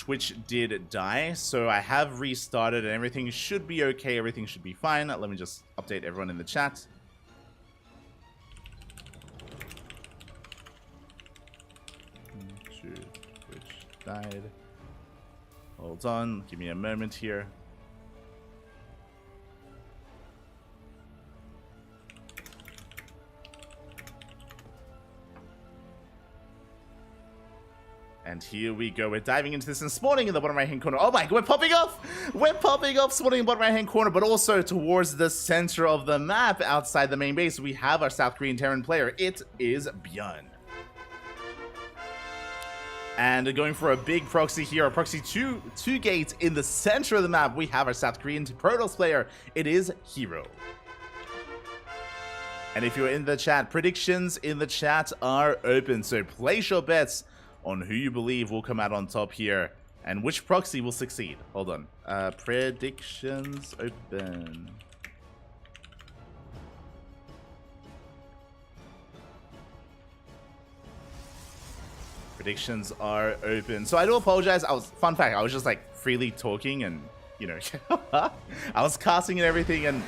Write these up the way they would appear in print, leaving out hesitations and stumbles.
Twitch did die, so I have restarted and everything should be okay. Everything should be fine. Let me just update everyone in the chat. Twitch died. Hold on, give me a moment here. And here we go. We're diving into this and spawning in the bottom right-hand corner. Oh my god, we're popping off! We're popping off, spawning in the bottom right-hand corner, but also towards the center of the map outside the main base. We have our South Korean Terran player. It is Byun. And going for a big proxy here, a proxy two gates in the center of the map. We have our South Korean Protoss player. It is Hero. And if you're in the chat, predictions in the chat are open. So place your bets on who you believe will come out on top here and which proxy will succeed. Hold on. Predictions open. Predictions are open. So I do apologize. Fun fact, I was just like freely talking and, you know, I was casting and everything, and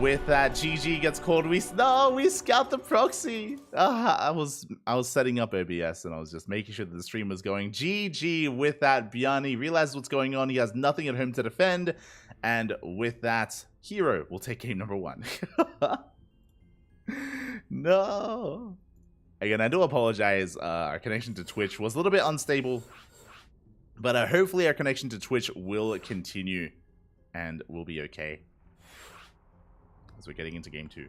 with that, GG gets called. We scout the proxy. I was setting up OBS and I was just making sure that the stream was going. GG with that. Bjarni realizes what's going on. He has nothing at home to defend, and with that, Hero will take game number 1. No. Again, I do apologize. Our connection to Twitch was a little bit unstable, but hopefully our connection to Twitch will continue and we'll be okay as we're getting into game 2.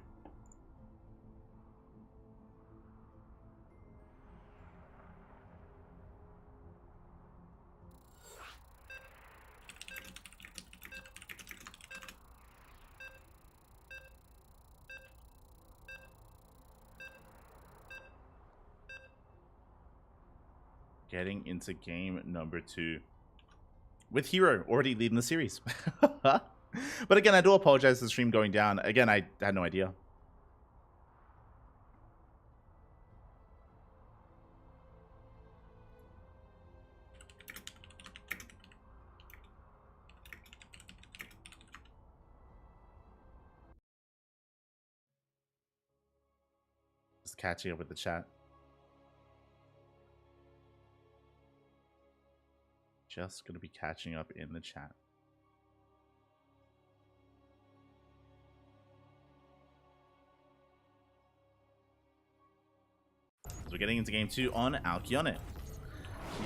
Getting into game number 2 with Hero already leading the series. But again, I do apologize for the stream going down. Again, I had no idea. Just catching up with the chat. Just going to be catching up in the chat. So we're getting into game 2 on Alkyone.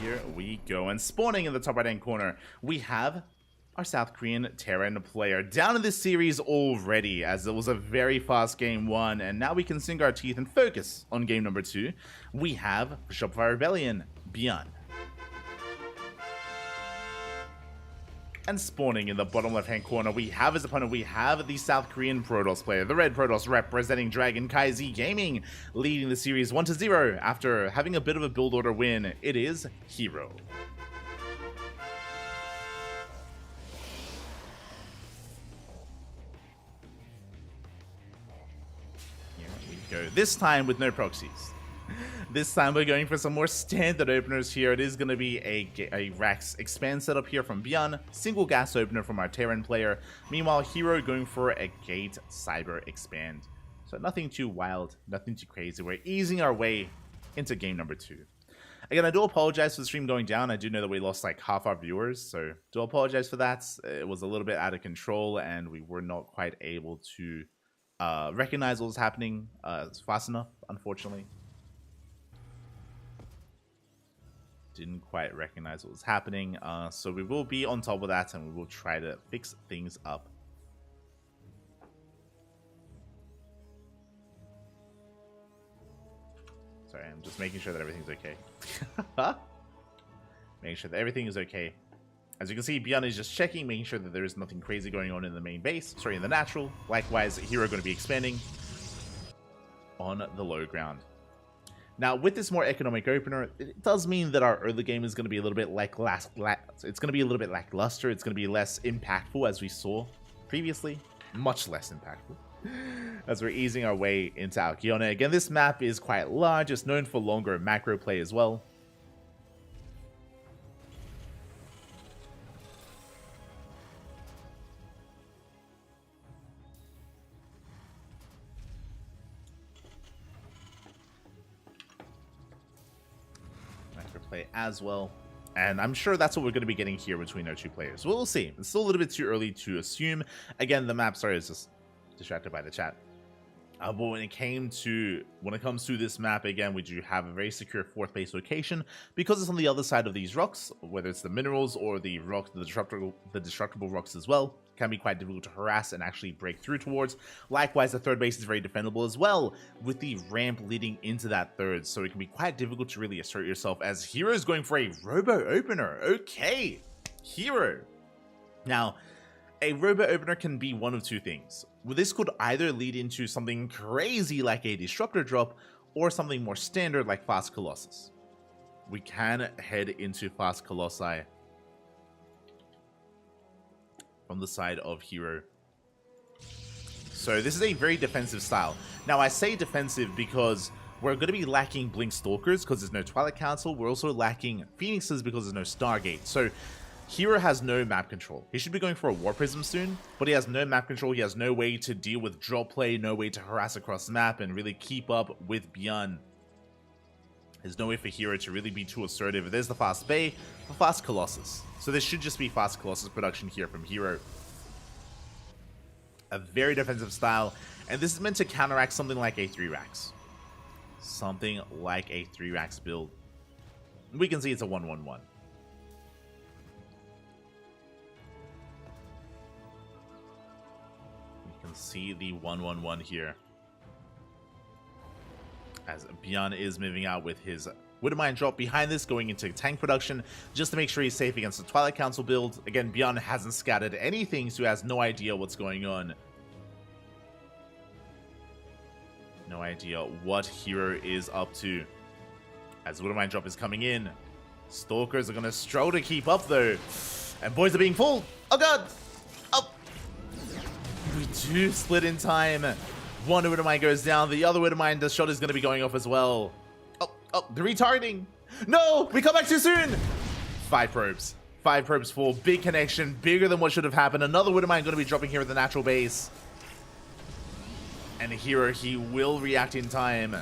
Here we go. And spawning in the top right-hand corner, we have our South Korean Terran player down in this series already, as it was a very fast game 1. And now we can sink our teeth and focus on game number 2. We have Shopify Rebellion, Byun. And spawning in the bottom left-hand corner, we have his opponent. We have the South Korean Protoss player, the Red Protoss representing Dragon Kai Gaming, leading the series 1-0 after having a bit of a build order win. It is Hero. Here we go. This time with no proxies. This time we're going for some more standard openers here. It is going to be a Rax expand setup here from Byun, single gas opener from our Terran player. Meanwhile, Hero going for a gate cyber expand. So nothing too wild, nothing too crazy. We're easing our way into game number 2. Again, I do apologize for the stream going down. I do know that we lost like half our viewers, so do apologize for that. It was a little bit out of control and we were not quite able to recognize what was happening fast enough, unfortunately. Didn't quite recognize what was happening, so we will be on top of that and we will try to fix things up. Sorry, I'm just making sure that everything's okay. Making sure that everything is okay. As you can see, Byun is just checking, making sure that there is nothing crazy going on in the main base, sorry, in the natural. Likewise, Hero going to be expanding on the low ground. Now, with this more economic opener, it does mean that our early game is going to be a little bit it's going to be a little bit lackluster. It's going to be less impactful, as we saw previously. Much less impactful. As we're easing our way into Alkyone. Again, this map is quite large. It's known for longer macro play as well. play as well. And I'm sure that's what we're going to be getting here between our two players. We'll see. It's still a little bit too early to assume. Again, the map, sorry, is just distracted by the chat. But when it comes to this map, again, we do have a very secure 4th base location because it's on the other side of these rocks, whether it's the minerals or the rocks, the destructible rocks as well, can be quite difficult to harass and actually break through towards. Likewise, the 3rd base is very defendable as well, with the ramp leading into that 3rd, so it can be quite difficult to really assert yourself, as Hero is going for a robo opener. Okay, Hero. Now, a robo opener can be one of two things. This could either lead into something crazy like a Disruptor drop, or something more standard like Fast Colossus. We can head into Fast Colossi from the side of Hero. So this is a very defensive style. Now I say defensive because we're going to be lacking Blink Stalkers because there's no Twilight Council. We're also lacking Phoenixes because there's no Stargate. So Hero has no map control. He should be going for a War Prism soon, but he has no map control. He has no way to deal with drop play, no way to harass across the map and really keep up with Beyond. There's no way for Hero to really be too assertive. There's the Fast Bay, the Fast Colossus. So this should just be Fast Colossus production here from Hero. A very defensive style, and this is meant to counteract something like a 3-Rax. Something like a 3-Rax build. We can see it's a 1-1-1. See the 1-1-1 here, as Beyond is moving out with his Widowmine drop behind this, going into tank production just to make sure he's safe against the Twilight Council build. Again, Beyond hasn't scattered anything, so he has no idea what's going on. No idea what Hero is up to. As Widowmine drop is coming in, Stalkers are going to struggle to keep up though, and boys are being pulled. Oh god! We do split in time. One Widowmine goes down. The other Widowmine, the shot is going to be going off as well. Oh, the retargeting. No, we come back too soon. 5 probes. 5 probes full. Big connection. Bigger than what should have happened. Another Widowmine going to be dropping here at the natural base. And Hero, he will react in time.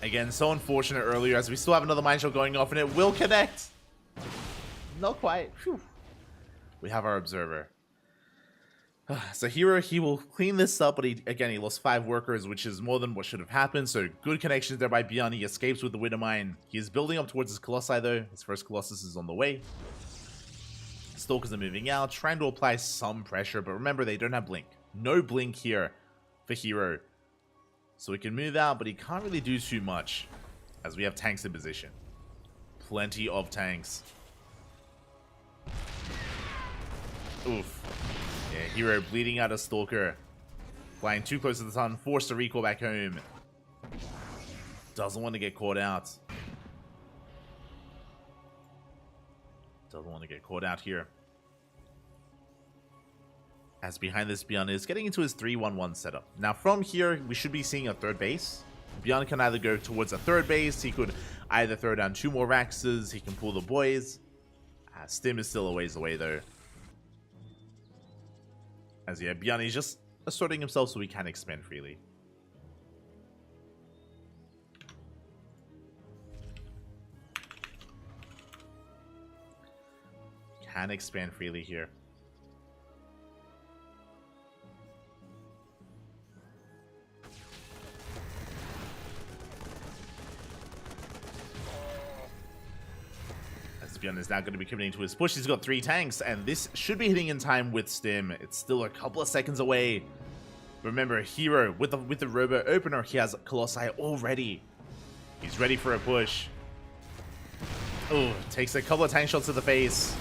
Again, so unfortunate earlier as we still have another mine shot going off and it will connect. Not quite. Whew. We have our observer. So Hero, he will clean this up, but he lost 5 workers, which is more than what should have happened. So good connections there by Beyond. He escapes with the Widowmine. He is building up towards his Colossi though. His first Colossus is on the way. Stalkers are moving out, trying to apply some pressure, but remember they don't have Blink. No Blink here for Hero. So he can move out, but he can't really do too much as we have tanks in position. Plenty of tanks. Oof. Yeah, Hero bleeding out a Stalker. Flying too close to the sun, forced to recall back home. Doesn't want to get caught out. Doesn't want to get caught out here. As behind this, Beyond is getting into his 3-1-1 setup. Now from here, we should be seeing a 3rd base. Beyond can either go towards a 3rd base, he could either throw down 2 more Raxes, he can pull the boys. Stim is still a ways away though. As yeah, Beyond is just asserting himself so he can expand freely. Can expand freely here. Beyond is now going to be committing to his push. He's got 3 tanks, and this should be hitting in time with Stim. It's still a couple of seconds away. Remember, Hero, with the Robo Opener, he has Colossi already. He's ready for a push. Oh, takes a couple of tank shots to the face.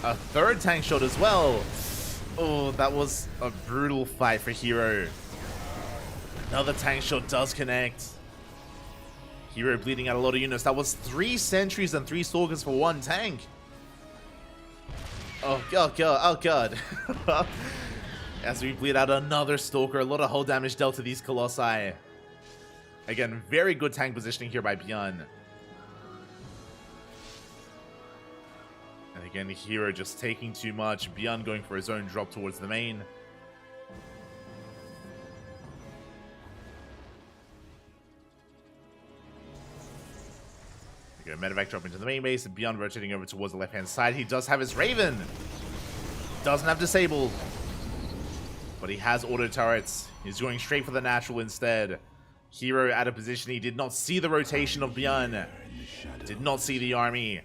A 3rd tank shot as well. Oh, that was a brutal fight for Hero. Another tank shot does connect. Hero bleeding out a lot of units. That was 3 sentries and 3 stalkers for 1 tank. Oh god, oh god. As we bleed out another stalker, a lot of hull damage dealt to these Colossi. Again, very good tank positioning here by Beyond. And again, Hero just taking too much. Beyond going for his own drop towards the main. go medevac drop into the main base, and Beyond rotating over towards the left-hand side. He does have his Raven. Doesn't have disabled. But he has auto turrets. He's going straight for the natural instead. Hero out of position. He did not see the rotation of Beyond. Did not see the army.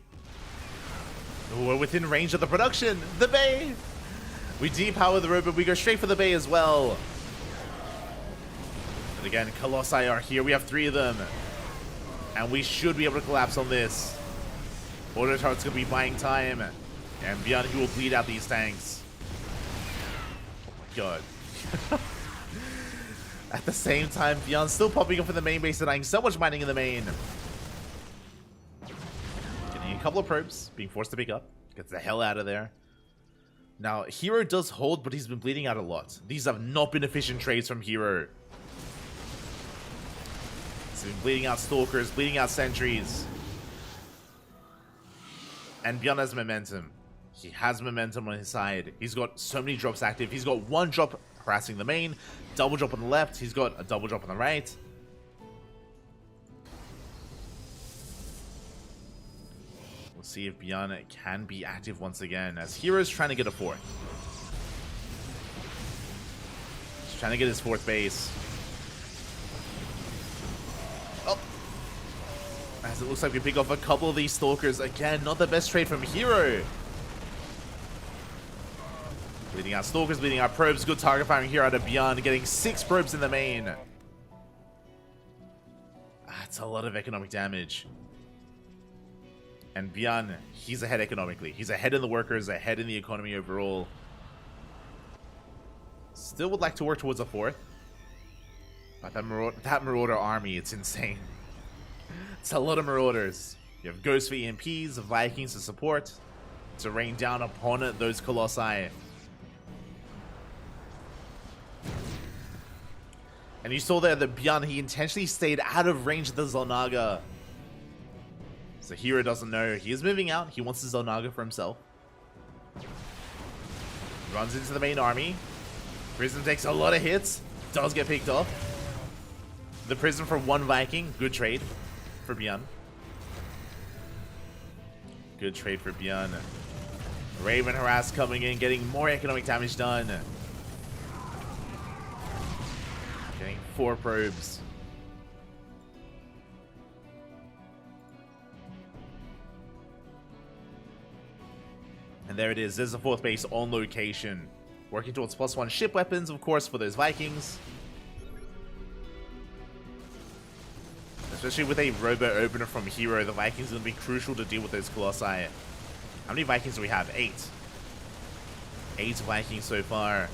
We're within range of the production. The Bay. We depower the road, but we go straight for the Bay as well. And again, Colossi are here. We have 3 of them. And we should be able to collapse on this. Auto turret's going to be buying time. And Beyond, he will bleed out these tanks. Oh my god. At the same time, Beyond still popping up in the main base, denying so much mining in the main. Getting a couple of probes, being forced to pick up. Gets the hell out of there. Now, Hero does hold, but he's been bleeding out a lot. These have not been efficient trades from Hero. He's been bleeding out Stalkers, bleeding out Sentries. And Beyond has momentum. He has momentum on his side. He's got so many drops active. He's got 1 drop harassing the main, double drop on the left. He's got a double drop on the right. We'll see if Beyond can be active once again, as Hero's trying to get a 4th. He's trying to get his 4th base. Oh! As it looks like we pick off a couple of these Stalkers. Again, not the best trade from Hero. Bleeding out Stalkers, bleeding out probes. Good target firing here out of Beyond, getting 6 probes in the main. That's a lot of economic damage. And Beyond, he's ahead economically. He's ahead in the workers, ahead in the economy overall. Still would like to work towards a 4th. But that Marauder army, it's insane. It's a lot of Marauders. You have Ghosts for EMPs, Vikings to support, to rain down upon those Colossi. And you saw there that Beyond, he intentionally stayed out of range of the Zolnaga. So Hero doesn't know. He is moving out. He wants the Zolnaga for himself. Runs into the main army. Prism takes a lot of hits. Does get picked off. The Prism for 1 Viking. Good trade for Beyond. Good trade for Beyond. Raven Harass coming in, getting more economic damage done. Getting 4 probes. And there it is. There's the 4th base on location. Working towards +1 ship weapons, of course, for those Vikings. Especially with a robo opener from Hero, the Vikings are going to be crucial to deal with those Colossi. How many Vikings do we have? 8. 8 Vikings so far.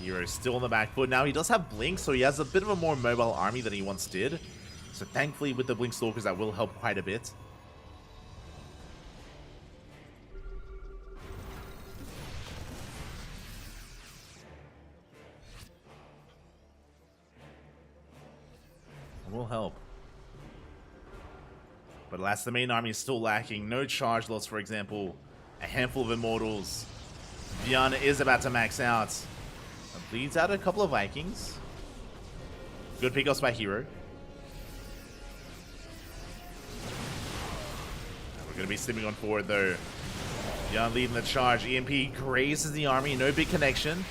Hero still on the back foot. Now he does have Blink, so he has a bit of a more mobile army than he once did. So thankfully with the Blink Stalkers, that will help quite a bit. Will help. But alas, the main army is still lacking. No charge loss, for example. A handful of Immortals. Beyond is about to max out. Bleeds out a couple of Vikings. Good pickups by Hero. We're going to be slipping on forward, though. Beyond leading the charge. EMP grazes the army. No big connection.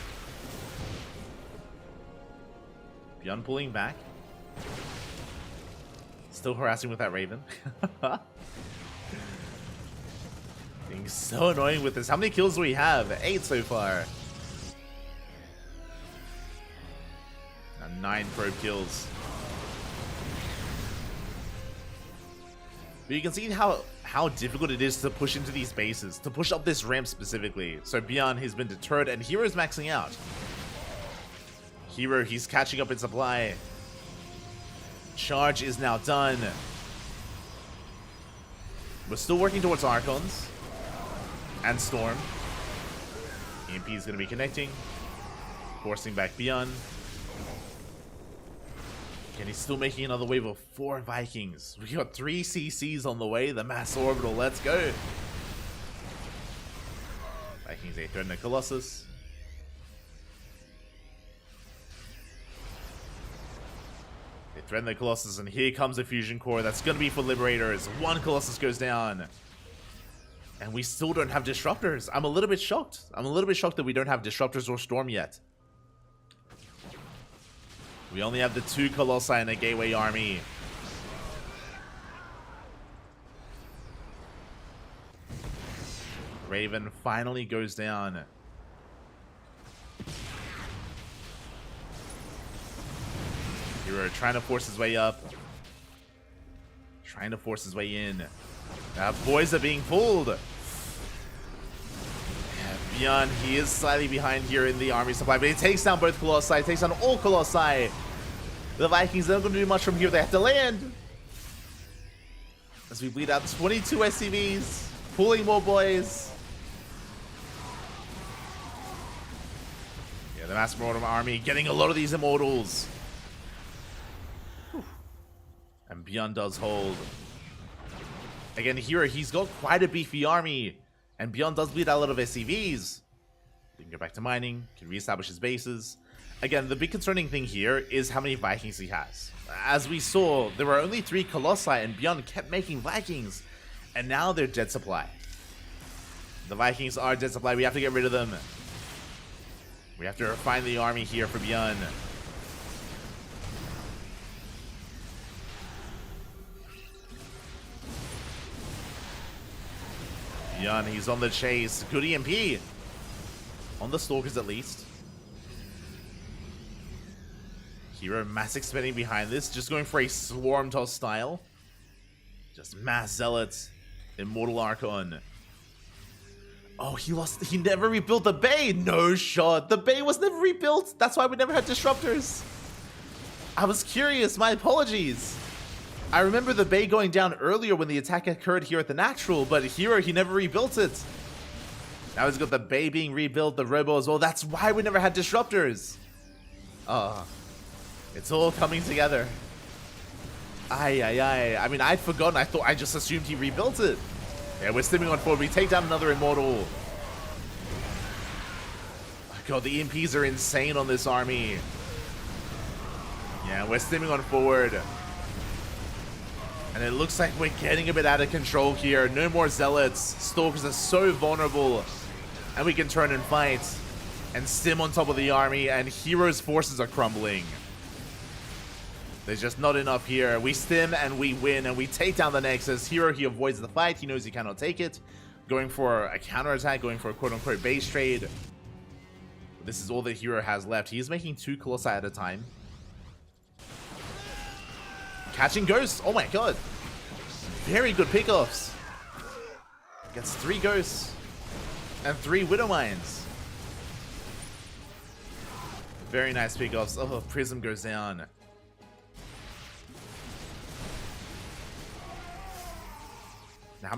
Beyond pulling back. Still harassing with that Raven. Being so annoying with this. How many kills do we have? 8 so far. Now 9 probe kills. But you can see how difficult it is to push into these bases. To push up this ramp specifically. So Beyond, he's been deterred and Hero's maxing out. Hero, he's catching up in supply. Charge is now done. We're still working towards Archons and Storm. EMP is going to be connecting, forcing back Beyond. And he's still making another wave of 4 Vikings. We got 3 CCs on the way. The mass orbital. Let's go. Vikings, they threaten the Colossus. Threaten the Colossus, and here comes the Fusion Core. That's going to be for Liberators. One Colossus goes down. And we still don't have Disruptors. I'm a little bit shocked. I'm a little bit shocked that we don't have Disruptors or Storm yet. We only have the 2 Colossi in a Gateway army. Raven finally goes down. Hero trying to force his way up. Trying to force his way in. Boys are being pulled. Beyond, he is slightly behind here in the army supply, but he takes down both Colossi, takes down all Colossi. The Vikings are not going to do much from here. They have to land. As we bleed out 22 SCVs, pulling more boys. Yeah, the Mass Mortem army getting a lot of these Immortals. Whew. And Beyond does hold. Again, here, he's got quite a beefy army. And Beyond does bleed out a lot of SCVs. He can go back to mining, can reestablish his bases. Again, the big concerning thing here is how many Vikings he has. As we saw, there were only 3 Colossi and Beyond kept making Vikings. And now they're dead supply. The Vikings are dead supply. We have to get rid of them. We have to refine the army here for Beyond. Beyond, he's on the chase. Good EMP. On the Stalkers at least. Hero mass expanding behind this. Just going for a Swarm Toss style. Just mass Zealots. Immortal Archon. Oh, he never rebuilt the Bay. No shot. The Bay was never rebuilt. That's why we never had Disruptors. I was curious. My apologies. I remember the Bay going down earlier when the attack occurred here at the Natural, but here he never rebuilt it. Now he's got the Bay being rebuilt, the Robo as well. That's why we never had Disruptors. It's all coming together. I mean, I'd forgotten. I just assumed he rebuilt it. Yeah, we're stimming on forward. We take down another Immortal. Oh God, the EMPs are insane on this army. Yeah, we're stimming on forward. And it looks like we're getting a bit out of control here. No more Zealots. Stalkers are so vulnerable. And we can turn and fight. And stim on top of the army. And Hero's forces are crumbling. There's just not enough here. We stim and we win. And we take down the Nexus. Hero, he avoids the fight. He knows he cannot take it. Going for a counterattack. Going for a quote-unquote base trade. This is all that Hero has left. He is making 2 Colossi at a time. Catching Ghosts. Oh my God. Very good pickoffs. Gets 3 Ghosts. And 3 Widow Mines. Very nice pickoffs. Oh, Prism goes down. Now,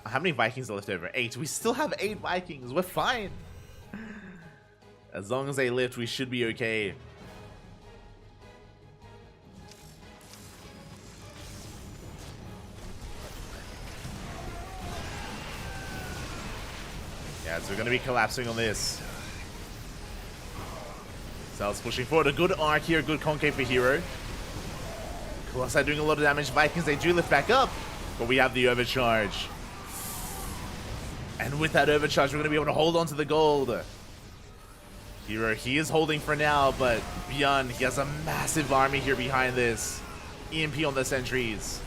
how many Vikings are left over? 8. We still have 8 Vikings. We're fine. As long as they lift, we should be okay. Yeah, so we're going to be collapsing on this. Sal's pushing forward. A good arc here. Good concave for Hero. Colossi doing a lot of damage. Vikings, they do lift back up. But we have the overcharge. And with that overcharge, we're going to be able to hold on to the gold. Hero, he is holding for now, but Beyond, he has a massive army here behind this. EMP on the sentries.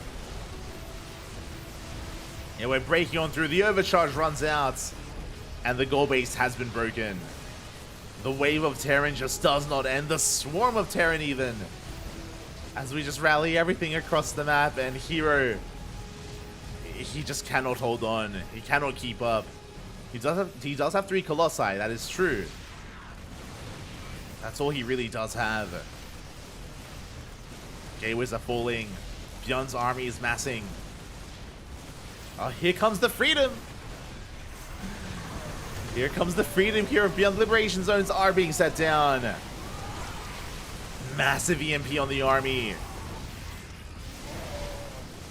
And we're breaking on through. The overcharge runs out. And the goal base has been broken. The wave of Terran just does not end. The swarm of Terran even. As we just rally everything across the map, and Hero, he just cannot hold on. He cannot keep up. He does have 3 Colossi, that is true. That's all he really does have. Gateways are falling. Beyond's army is massing. Oh, here comes the freedom. Here comes the freedom here. Beyond Liberation Zones are being set down. Massive EMP on the army.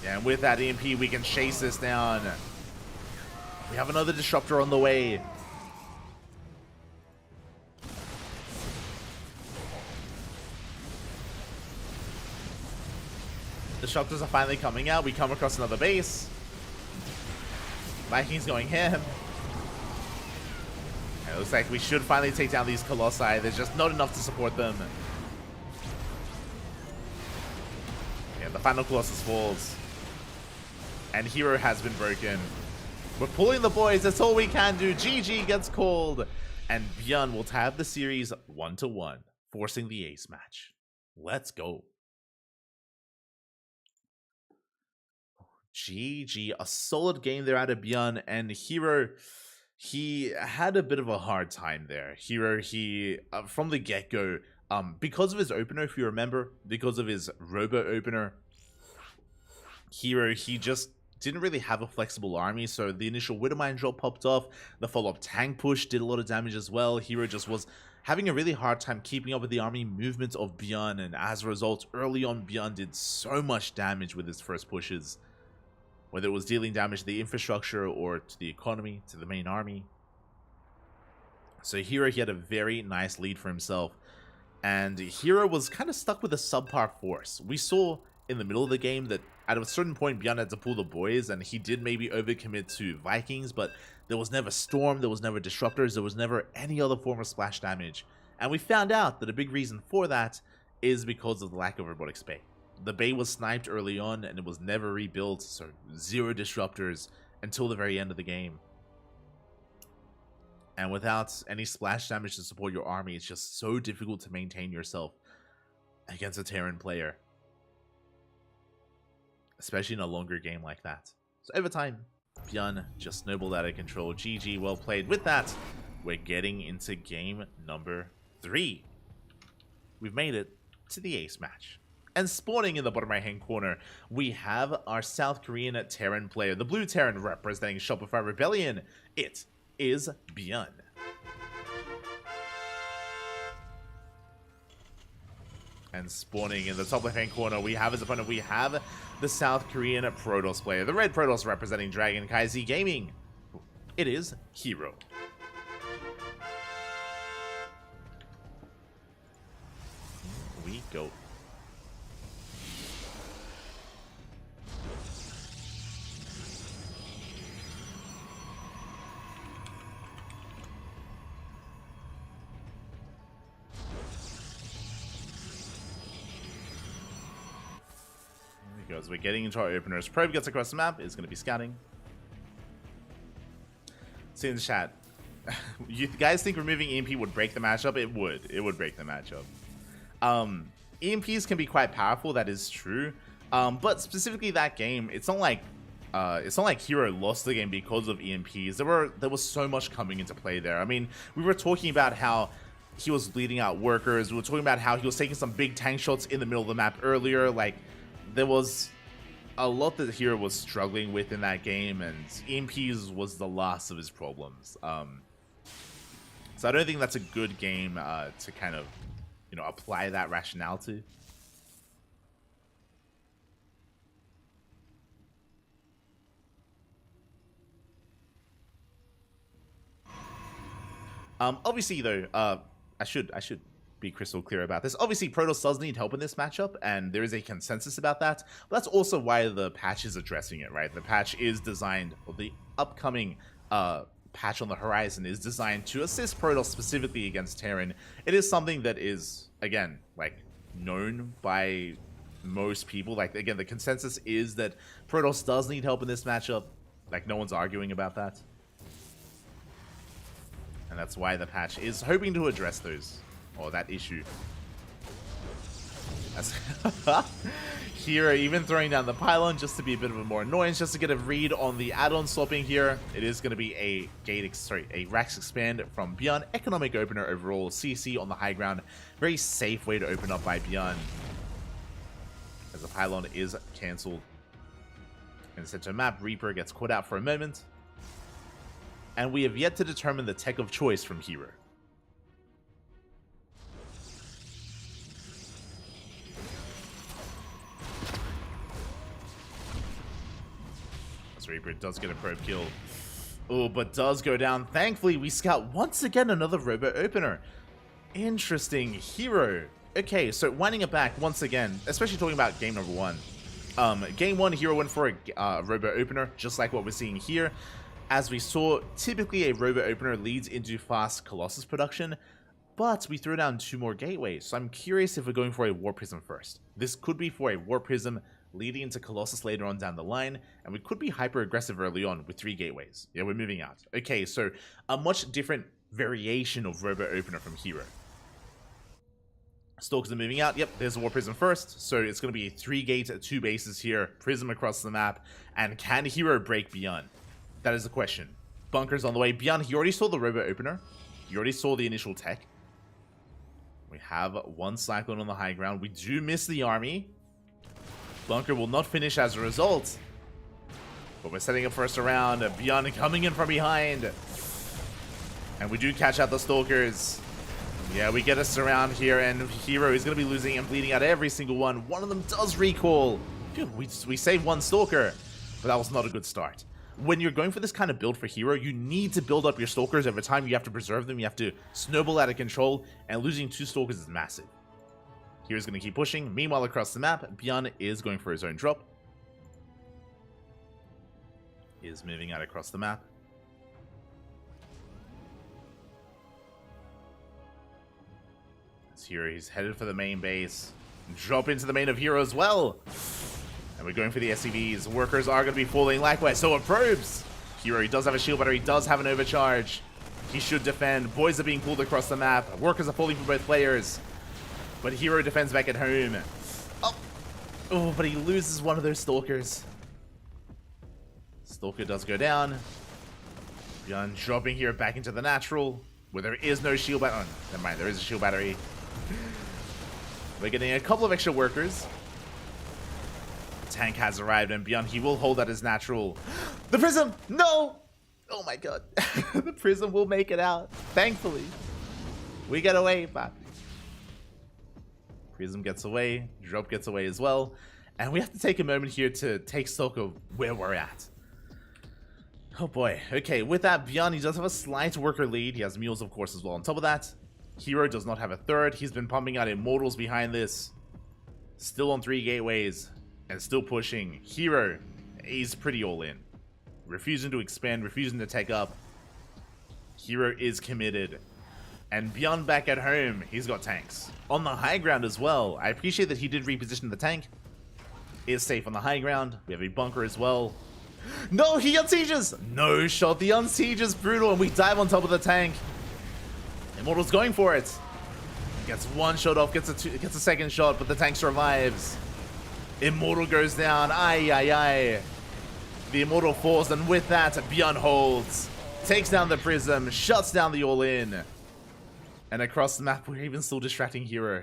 Yeah, and with that EMP, we can chase this down. We have another Disruptor on the way. Disruptors are finally coming out. We come across another base. Vikings going ham. It looks like we should finally take down these Colossi. There's just not enough to support them. Yeah, the final Colossus falls. And Hero has been broken. We're pulling the boys. That's all we can do. GG gets called. And Bjorn will tab the series 1-1, forcing the ace match. Let's go. GG. A solid game there out of Bjorn. And Hero, he had a bit of a hard time there. Hero, he, from the get-go, because of his opener, if you remember, because of his robo opener, Hero, he just didn't really have a flexible army, so the initial Widowmine drop popped off, the follow-up tank push did a lot of damage as well. Hero just was having a really hard time keeping up with the army movement of Bjorn, and as a result, early on Bjorn did so much damage with his first pushes, whether it was dealing damage to the infrastructure or to the economy, to the main army. So Hero, he had a very nice lead for himself, and Hero was kind of stuck with a subpar force. We saw in the middle of the game that at a certain point Bjorn had to pull the boys, and he did maybe overcommit to Vikings, but there was never Storm, there was never Disruptors, there was never any other form of splash damage. And we found out that a big reason for that is because of the lack of Robotics Bay. The Bay was sniped early on, and it was never rebuilt, so 0 Disruptors until the very end of the game. And without any splash damage to support your army, it's just so difficult to maintain yourself against a Terran player, especially in a longer game like that. So over time, Bjorn just snowballed out of control. GG, well played. With that, we're getting into game number 3. We've made it to the ace match. And spawning in the bottom right-hand corner, we have our South Korean Terran player, the blue Terran representing Shopify Rebellion. It is Bjorn. And spawning in the top left-hand corner, we have his opponent. We have the South Korean Protoss player, the red Protoss representing CranKy Gaming. It is Hero. Here we go. As we're getting into our openers, Probe gets across the map, is going to be scouting. See in the chat, you guys think removing EMP would break the matchup? It would. It would break the matchup. EMPs can be quite powerful, that is true. But specifically that game, it's not like Hero lost the game because of EMPs. There was so much coming into play there. I mean, we were talking about how he was bleeding out workers. We were talking about how he was taking some big tank shots in the middle of the map earlier. Like, there was a lot that Hero was struggling with in that game, and EMPs was the last of his problems. So I don't think that's a good game to kind of, you know, apply that rationale to. Obviously, though, I should be crystal clear about this. Obviously, Protoss does need help in this matchup, and there is a consensus about that. But that's also why the patch is addressing it, right? The patch is designed, or the upcoming patch on the horizon is designed to assist Protoss specifically against Terran. It is something that is, again, like, known by most people. Like, again, the consensus is that Protoss does need help in this matchup. Like, no one's arguing about that. And that's why the patch is hoping to address those, or that issue. Here, even throwing down the pylon just to be a bit of a more annoyance, just to get a read on the add-on swapping here. It is going to be a Rax expand from Bjorn. Economic opener overall, CC on the high ground. Very safe way to open up by Bjorn, as the pylon is cancelled. In the center map, Reaper gets caught out for a moment. And we have yet to determine the tech of choice from Hero. Reaper does get a probe kill. Oh, but does go down. Thankfully, we scout once again another robo opener. Interesting. Hero. Okay, so winding it back once again, especially talking about game number 1. Game 1, Hero went for a Robo Opener, just like what we're seeing here. As we saw, typically a Robo Opener leads into fast Colossus production, but we throw down 2 more gateways, so I'm curious if we're going for a War Prism first. This could be for a War Prism leading into Colossus later on down the line, and we could be hyper aggressive early on with 3 gateways. Yeah, we're moving out. Okay, so a much different variation of Robo Opener from Hero. Stalkers are moving out. Yep, there's a War Prism first, so it's going to be a 3-gate, 2 bases here, Prism across the map, and can Hero break Beyond? That is the question. Bunkers on the way. Beyond, he already saw the Robo Opener. He already saw the initial tech. We have 1 Cyclone on the high ground. We do miss the army. Bunker will not finish as a result. But we're setting up first around. Beyond coming in from behind. And we do catch out the Stalkers. Yeah, we get a surround here, and Hero is going to be losing and bleeding out every single one. One of them does recall. Phew, we saved 1 Stalker, but that was not a good start. When you're going for this kind of build for Hero, you need to build up your Stalkers over time. You have to preserve them. You have to snowball out of control, and losing 2 Stalkers is massive. Hero's going to keep pushing. Meanwhile, across the map, Beyond is going for his own drop. He is moving out across the map. Hero, he's headed for the main base. Drop into the main of Hero as well. And we're going for the SCVs. Workers are going to be falling likewise. So are probes. Hero, he does have a shield battery. He does have an overcharge. He should defend. Boys are being pulled across the map. Workers are falling for both players. But Hero defends back at home. Oh, but he loses one of those Stalkers. Stalker does go down. Beyond dropping here back into the natural, where there is no shield battery. Oh, never mind, there is a shield battery. We're getting a couple of extra workers. The tank has arrived, and Beyond, he will hold at his natural. The Prism! No! Oh my god. The Prism will make it out. Thankfully. We get away, but Prism gets away. Drop gets away as well. And we have to take a moment here to take stock of where we're at. Oh boy. Okay, with that, Beyond, he does have a slight worker lead. He has mules, of course, as well. On top of that, Hero does not have a third. He's been pumping out Immortals behind this. Still on 3 gateways. And still pushing. Hero, he's pretty all in. Refusing to expand, refusing to take up. Hero is committed. And Beyond back at home, he's got tanks. On the high ground as well. I appreciate that he did reposition the tank. Is safe on the high ground. We have a bunker as well. No, he unsieges! No shot. The unsiege is brutal, and we dive on top of the tank. Immortal's going for it. Gets 1 shot off, gets a second shot, but the tank survives. Immortal goes down. Aye, aye, aye. The Immortal falls, and with that, Beyond holds. Takes down the Prism, shuts down the all-in. And across the map, we're even still distracting Hero.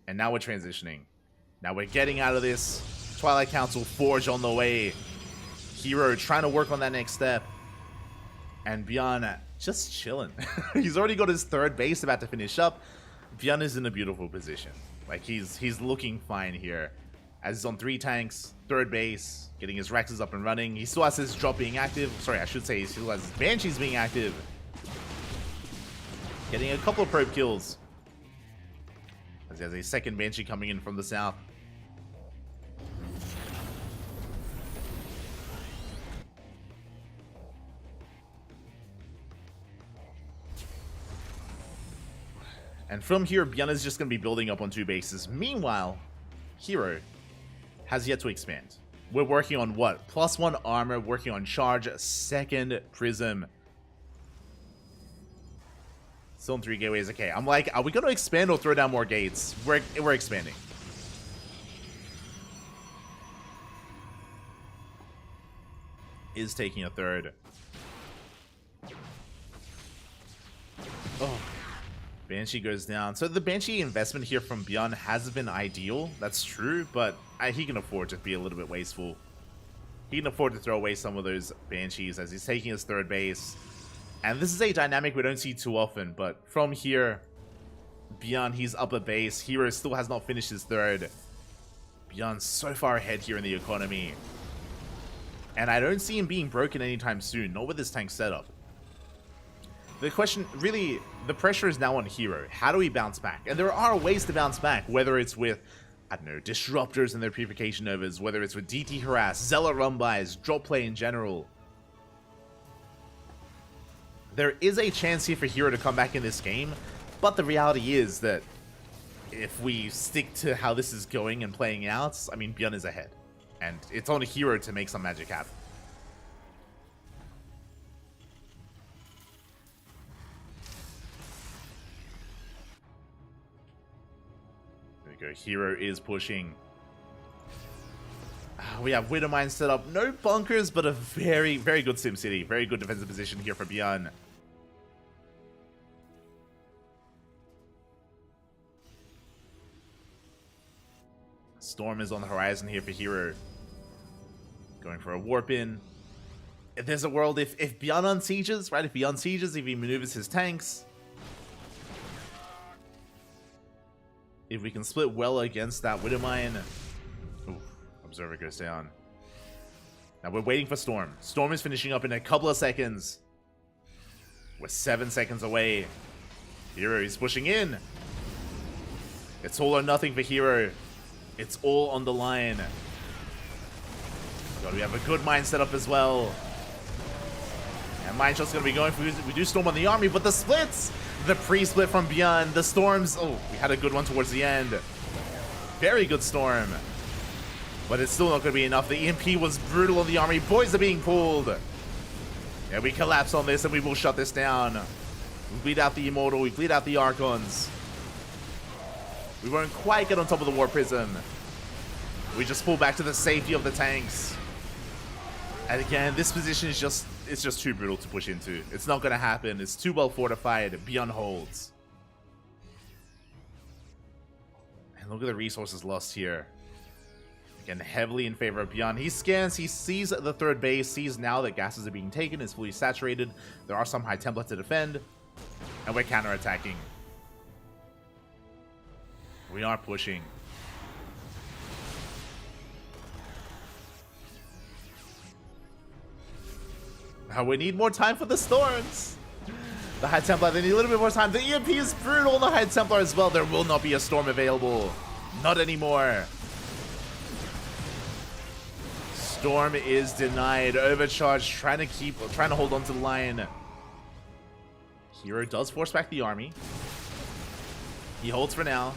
And now we're transitioning. Now we're getting out of this. Twilight Council Forge on the way. Hero trying to work on that next step. And Beyond just chilling. He's already got his 3rd base about to finish up. Beyond is in a beautiful position. Like, he's looking fine here. As he's on 3 tanks, 3rd base, getting his Rexes up and running. He still has his drop being active. Sorry, I should say he still has his Banshees being active. Getting a couple of probe kills. As he has a 2nd Banshee coming in from the south. And from here, Beyond is just going to be building up on 2 bases. Meanwhile, Hero has yet to expand. We're working on what? +1 armor, working on charge, 2nd Prism. Still in 3 gateways. Okay, I'm like, are we going to expand or throw down more gates? We're expanding. Is taking a 3rd. Oh. Banshee goes down. So the Banshee investment here from Beyond hasn't been ideal. That's true, but he can afford to be a little bit wasteful. He can afford to throw away some of those Banshees as he's taking his 3rd base. And this is a dynamic we don't see too often, but from here, Beyond, he's up a base. Hero still has not finished his 3rd. Beyond so far ahead here in the economy. And I don't see him being broken anytime soon, not with this tank setup. The question, really, the pressure is now on Hero. How do we bounce back? And there are ways to bounce back, whether it's with I don't know, disruptors in their Purification Novas, whether it's with DT Harass, Zealot Rumbys, drop play in general. There is a chance here for Hero to come back in this game, but the reality is that if we stick to how this is going and playing out, I mean, Bjorn is ahead. And it's on a Hero to make some magic happen. There we go. Hero is pushing. We have Widowmine set up. No bunkers, but a very, very good SimCity. Very good defensive position here for Bjorn. Storm is on the horizon here for Hero. Going for a warp in. If there's a world, if Bjorn unsieges, right? If he unsieges, if he maneuvers his tanks. If we can split well against that Widowmine. Oof, Observer goes down. Now we're waiting for Storm. Storm is finishing up in a couple of seconds. We're 7 seconds away. Hero is pushing in. It's all or nothing for Hero. It's all on the line. God, we have a good mine set up as well. And mine shot's gonna be going for, we do Storm on the army, but the splits! The pre-split from Bjorn, the Storms, oh, we had a good one towards the end. Very good Storm. But it's still not gonna be enough. The EMP was brutal on the army. Boys are being pulled. Yeah, we collapse on this and we will shut this down. We bleed out the Immortal, we bleed out the Archons. We won't quite get on top of the War Prism. We just pull back to the safety of the tanks. And again, this position is just, it's just too brutal to push into. It's not going to happen. It's too well fortified. Bjorn holds. And look at the resources lost here. Again, heavily in favor of Bjorn. He scans, he sees the third base, sees now that gases are being taken, is fully saturated. There are some High Templar to defend. And we're counterattacking. We are pushing. Now we need more time for the Storms. The High Templar, they need a little bit more time. The EMP is brutal on the High Templar as well. There will not be a Storm available. Not anymore. Storm is denied. Overcharge, trying to hold on to the line. Hero does force back the army. He holds for now.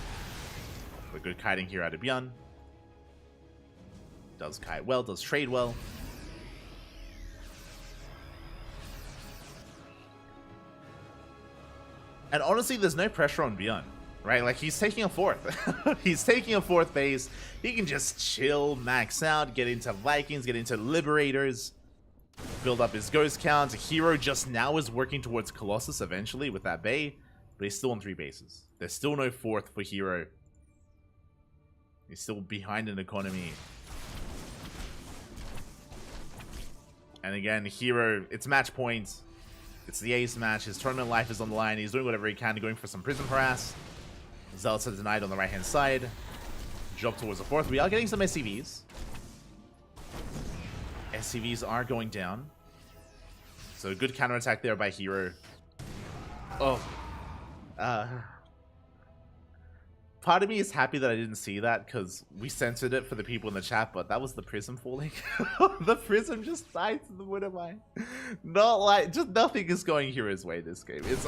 We're good kiting here out of Bjorn. Does kite well, does trade well. And honestly, there's no pressure on Bjorn, right? Like, he's taking a fourth. He's taking a fourth base. He can just chill, max out, get into Vikings, get into Liberators, build up his ghost count. Hero just now is working towards Colossus eventually with that bay, but he's still on 3 bases. There's still no fourth for Hero. He's still behind in economy. And again, Hero, it's match points. It's the ace match. His tournament life is on the line. He's doing whatever he can, going for some Prism Harass. Zealots are denied on the right-hand side. Drop towards the fourth. We are getting some SCVs. SCVs are going down. So good counterattack there by Hero. Oh. Part of me is happy that I didn't see that because we censored it for the people in the chat, but that was the Prism falling. The Prism just died to the Widowmine. Not like, just nothing is going Hero's way this game. It's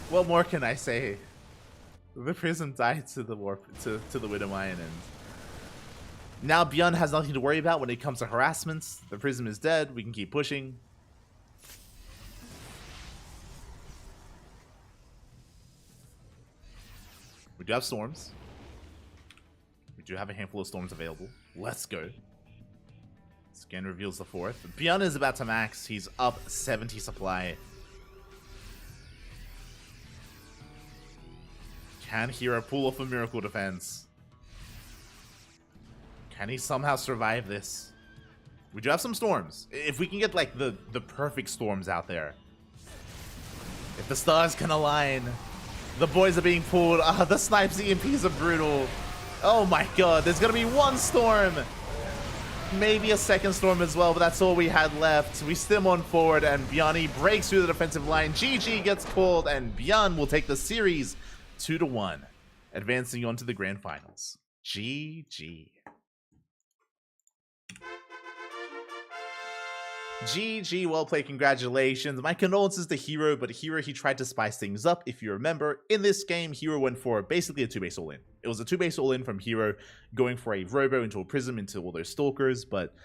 what more can I say? The Prism died to the to the Widowmine, and now Bjorn has nothing to worry about when it comes to harassments. The Prism is dead. We can keep pushing. We do have Storms. We do have a handful of Storms available. Let's go. Scan reveals the fourth. Bjorn is about to max. He's up 70 supply. Can Hero pull off a miracle defense? Can he somehow survive this? We do have some Storms. If we can get like the perfect Storms out there. If the stars can align. The boys are being pulled. The snipes, EMPs are brutal. Oh my god, there's gonna be one Storm. Maybe a second Storm as well, but that's all we had left. We stim on forward, and Bjorn breaks through the defensive line. GG gets pulled, and Bjorn will take the series 2-1. advancing on to the grand finals. GG. GG, well played, congratulations. My condolences to Hero, but Hero, he tried to spice things up. If you remember, in this game, Hero went for basically a 2-base all-in. It was a 2-base all-in from Hero, going for a Robo into a Prism into all those Stalkers, but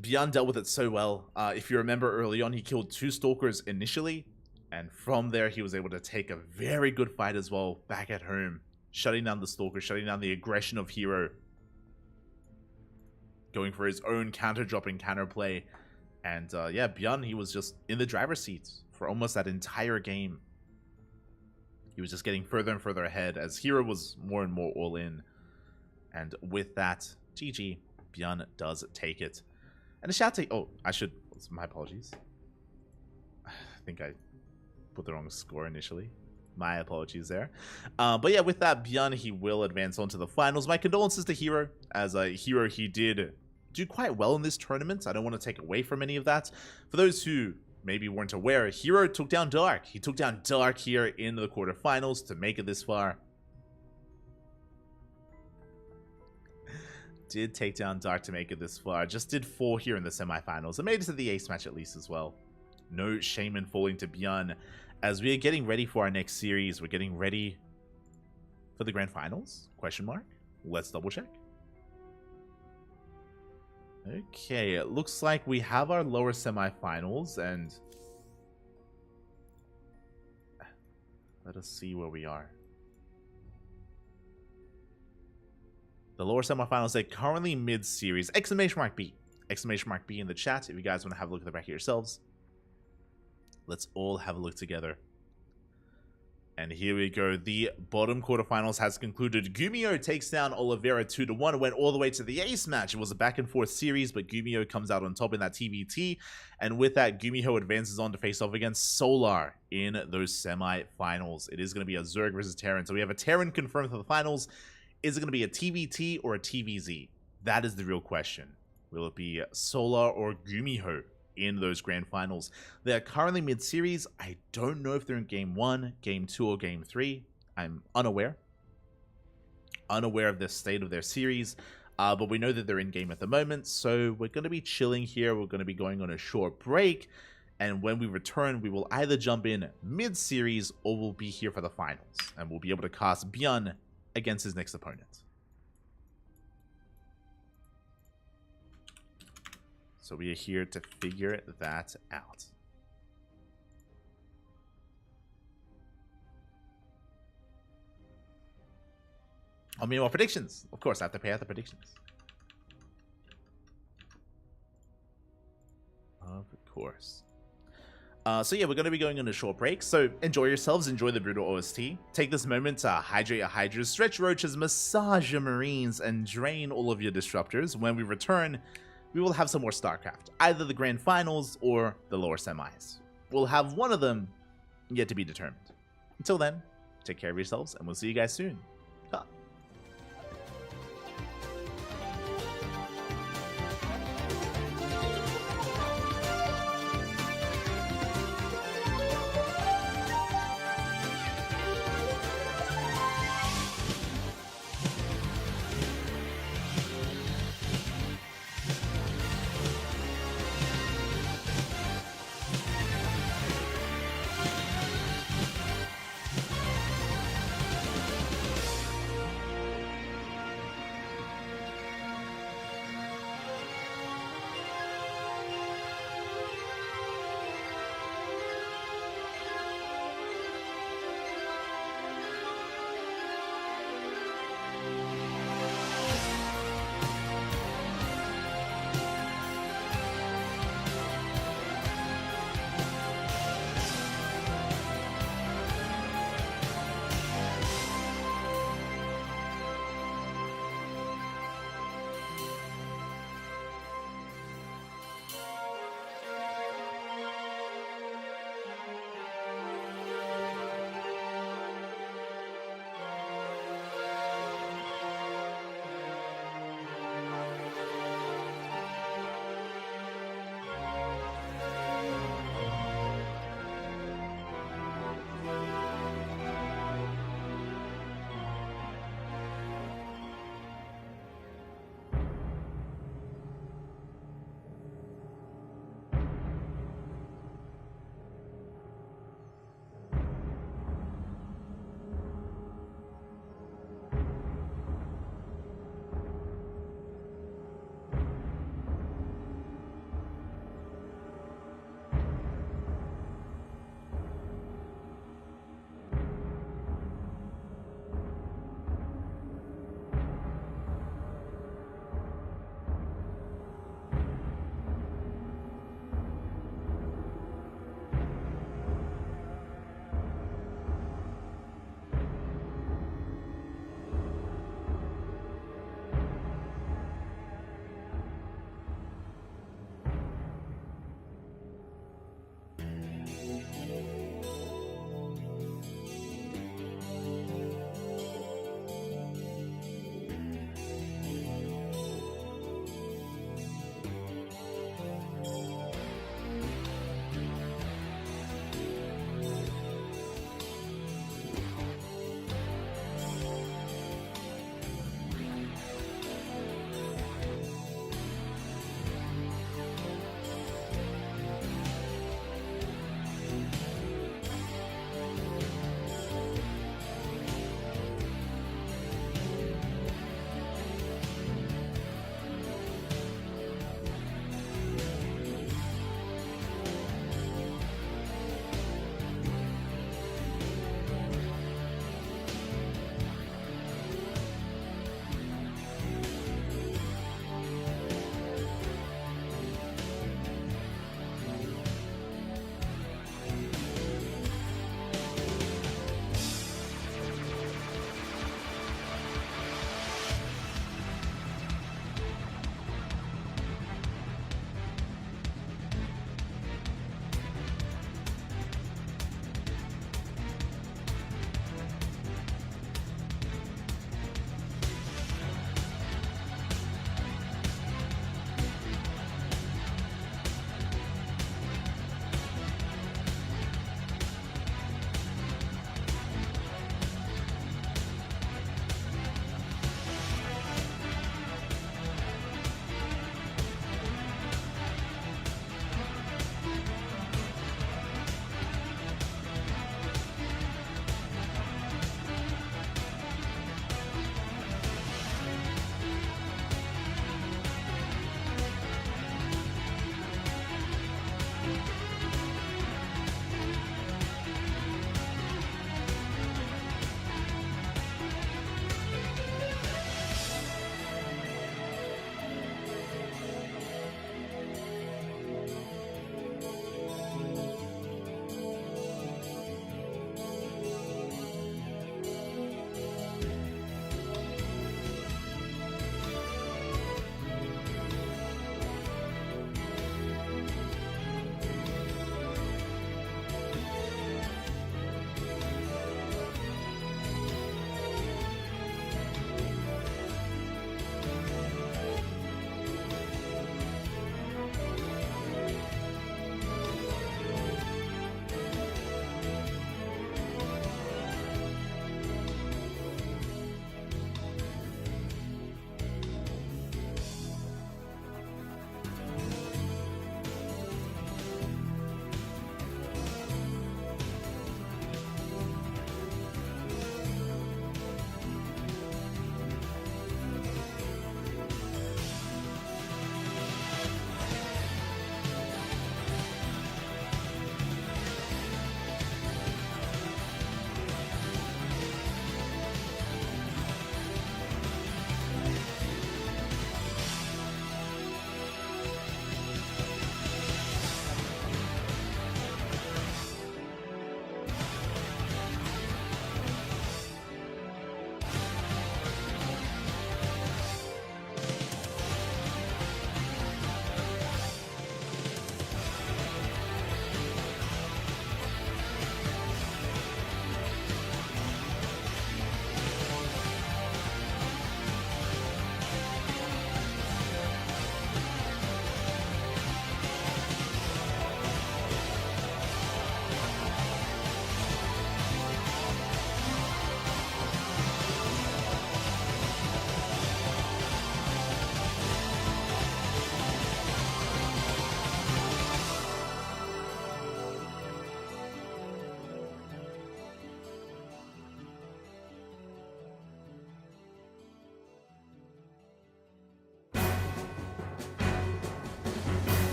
Beyond dealt with it so well. If you remember early on, he killed 2 Stalkers initially, and from there, he was able to take a very good fight as well back at home, shutting down the Stalker, shutting down the aggression of Hero, going for his own counter-dropping counterplay. And yeah, Beyond, he was just in the driver's seat for almost that entire game. He was just getting further and further ahead as Hero was more and more all-in. And with that, GG, Beyond does take it. And a shout to... Oh, my apologies. I think I put the wrong score initially. My apologies there. But yeah, with that, Beyond, he will advance on to the finals. My condolences to Hero, as Hero, he did do quite well in this tournament. I don't want to take away from any of that. For those who maybe weren't aware, Hero took down Dark. He took down Dark here in the quarterfinals to make it this far. Did take down Dark to make it this far. Just did 4 here in the semifinals and made it to the ace match at least as well. No shame in falling to Beyond. As we are getting ready for our next series, we're getting ready for the grand finals? Question mark? Let's double check. Okay, it looks like we have our lower semifinals, and let us see where we are. The lower semifinals, they're currently mid-series. Exclamation mark B. Exclamation mark B in the chat if you guys want to have a look at the back of yourselves. Let's all have a look together. And here we go. The bottom quarterfinals has concluded. Gumio takes down Oliveira 2-1. Went all the way to the ace match. It was a back and forth series, but Gumio comes out on top in that TBT. And with that, Gumio advances on to face off against Solar in those semi-finals. It is going to be a Zerg versus Terran. So we have a Terran confirmed for the finals. Is it going to be a TBT or a TVZ? That is the real question. Will it be Solar or Gumiho in those grand finals? They are currently mid-series. I don't know if they're in game 1, game 2, or game 3. I'm unaware of the state of their series, but we know that they're in game at the moment, so we're going to be chilling here. We're going to be going on a short break, and when we return, we will either jump in mid-series or we'll be here for the finals, and we'll be able to cast Beyond against his next opponent. So we are here to figure that out. I mean, well, predictions. Of course, I have to pay out the predictions. Of course. So yeah, we're going to be going on a short break. So enjoy yourselves. Enjoy the Brutal OST. Take this moment to hydrate your Hydras, stretch roaches, massage your Marines, and drain all of your disruptors. When we return, we will have some more StarCraft, either the grand finals or the lower semis. We'll have one of them yet to be determined. Until then, take care of yourselves, and we'll see you guys soon.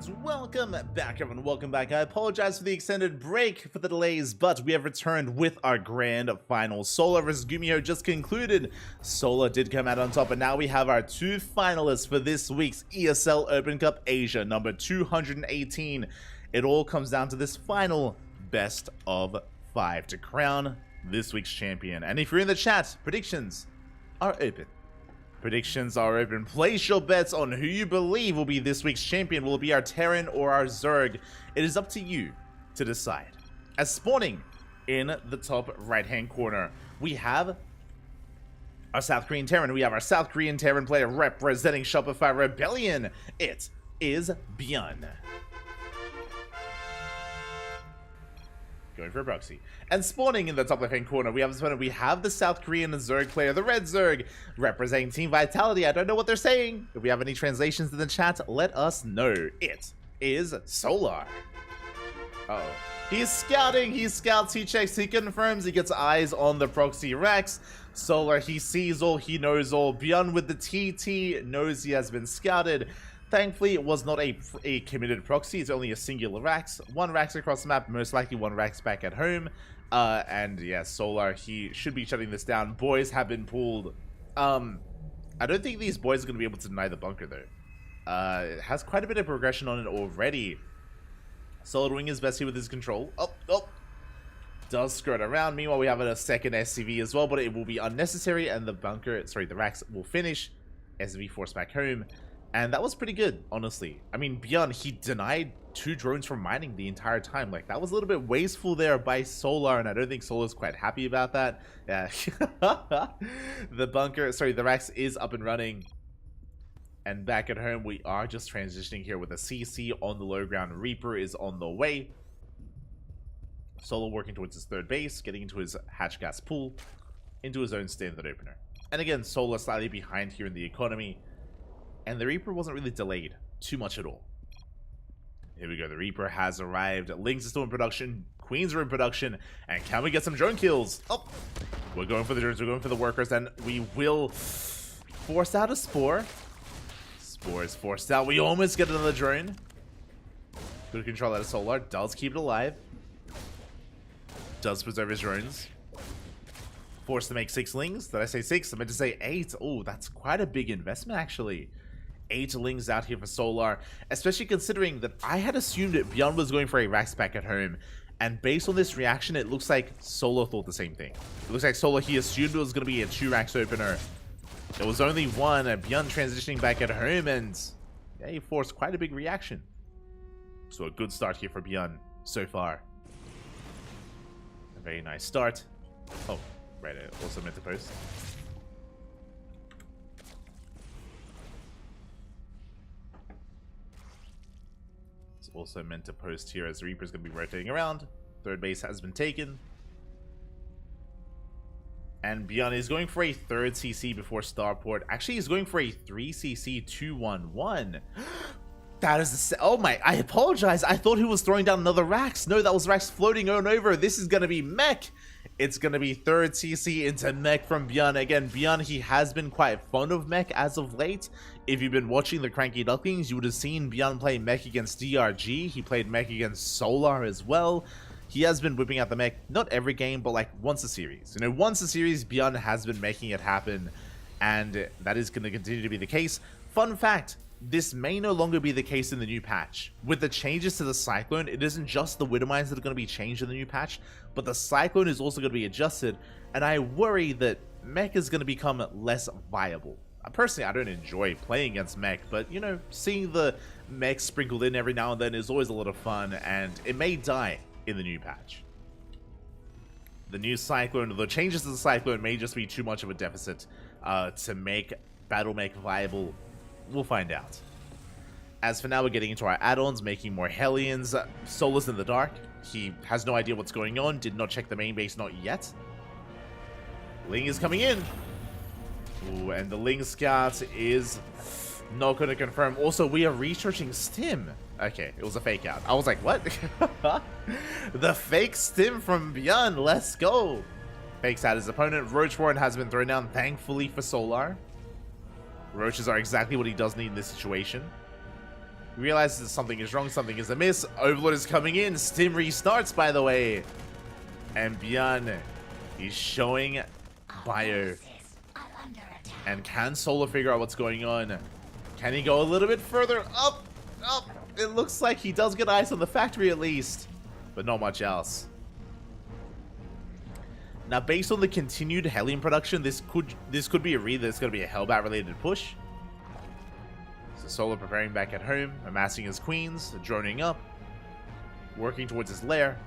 And welcome back, everyone. Welcome back. I apologize for the extended break for the delays, but we have returned with our grand final. Solar vs Gumiho just concluded. Solar did come out on top, and now we have our two finalists for this week's ESL Open Cup Asia, number 218. It all comes down to this final best of 5 to crown this week's champion. And if you're in the chat, predictions are open. Predictions are open. Place your bets on who you believe will be this week's champion. Will it be our Terran or our Zerg? It is up to you to decide. As spawning in the top right-hand corner, we have our South Korean Terran. We have our South Korean Terran player representing Shopify Rebellion. It is Byun. Going for a proxy. And spawning in the top left-hand corner, we have the South Korean Zerg player, the Red Zerg, representing Team Vitality. I don't know what they're saying. If we have any translations in the chat, let us know. It is Solar. Uh-oh. He's scouting. He scouts, he checks, he confirms, he gets eyes on the proxy Rex. Solar, he sees all, he knows all. Byun with the TT knows he has been scouted. Thankfully, it was not a committed proxy. It's only a singular Rax. One Rax across the map, most likely one Rax back at home. And yeah, Solar, he should be shutting this down. Boys have been pulled. I don't think these boys are going to be able to deny the bunker, though. It has quite a bit of progression on it already. Solar doing his best here with his control. Oh. Does skirt around. Meanwhile, we have a second SCV as well, but it will be unnecessary. And the Rax will finish. SCV forced back home. And that was pretty good, honestly. I mean, Byun, he denied 2 drones from mining the entire time. Like, that was a little bit wasteful there by Solar, and I don't think Solar's quite happy about that. Yeah. The Rax is up and running. And back at home, we are just transitioning here with a CC on the low ground. Reaper is on the way. Solar working towards his third base, getting into his hatch gas pool, into his own standard opener. And again, Solar slightly behind here in the economy. And the Reaper wasn't really delayed too much at all. Here we go. The Reaper has arrived. Lings is still in production. Queens are in production. And can we get some drone kills? Oh, we're going for the drones. We're going for the workers. And we will force out a Spore. Spore is forced out. We almost get another drone. Good control out of Solar. Does keep it alive. Does preserve his drones. Forced to make 6 Lings. Did I say 6? I meant to say 8. Oh, that's quite a big investment, actually. 8 Lings out here for Solar, especially considering that I had assumed that Byun was going for a Rax back at home, and based on this reaction, it looks like Solar thought the same thing. It looks like Solar, he assumed it was going to be a 2 Rax opener. There was only one, and Byun transitioning back at home, and yeah, he forced quite a big reaction. So a good start here for Byun so far. A very nice start. Oh, right, I also meant to post. Also meant to post here as Reaper's going to be rotating around. Third base has been taken. And Byun is going for a 3rd CC before Starport. Actually, he's going for a 3 CC 2-1-1. That is the... Oh my, I apologize. I thought he was throwing down another Rax. No, that was Rax floating on over. This is going to be Mech. It's going to be 3rd CC into Mech from Byun. Again, Byun, he has been quite fond of Mech as of late. If you've been watching the CranKy Ducklings, you would have seen Byun play Mech against DRG. He played Mech against Solar as well. He has been whipping out the Mech, not every game, but like once a series. You know, once a series, Byun has been making it happen. And that is going to continue to be the case. Fun fact. This may no longer be the case in the new patch. With the changes to the Cyclone, it isn't just the Widow Mines that are going to be changed in the new patch, but the Cyclone is also going to be adjusted, and I worry that Mech is going to become less viable. Personally, I don't enjoy playing against Mech, but, you know, seeing the Mech sprinkled in every now and then is always a lot of fun, and it may die in the new patch. The new Cyclone, the changes to the Cyclone may just be too much of a deficit to make Battle Mech viable. We'll find out. As for now, we're getting into our add-ons, making more Hellions. Solar's in the dark. He has no idea what's going on. Did not check the main base, not yet. Ling is coming in. Ooh, and the Ling Scout is not going to confirm. Also, we are researching Stim. Okay, it was a fake out. I was like, what? The fake Stim from Byun. Let's go. Fakes out his opponent. Roach Warren has been thrown down, thankfully for Solar. Roaches are exactly what he does need in this situation. Realizes something is wrong, something is amiss. Overlord is coming in. Stim restarts, by the way. And Bjorn is showing bio. And can Solar figure out what's going on? Can he go a little bit further? Up! Up! It looks like he does get eyes on the factory at least. But not much else. Now, based on the continued Hellion production, this could be a read that's going to be a Hellbat related push. So Solar preparing back at home, amassing his queens, droning up, working towards his lair.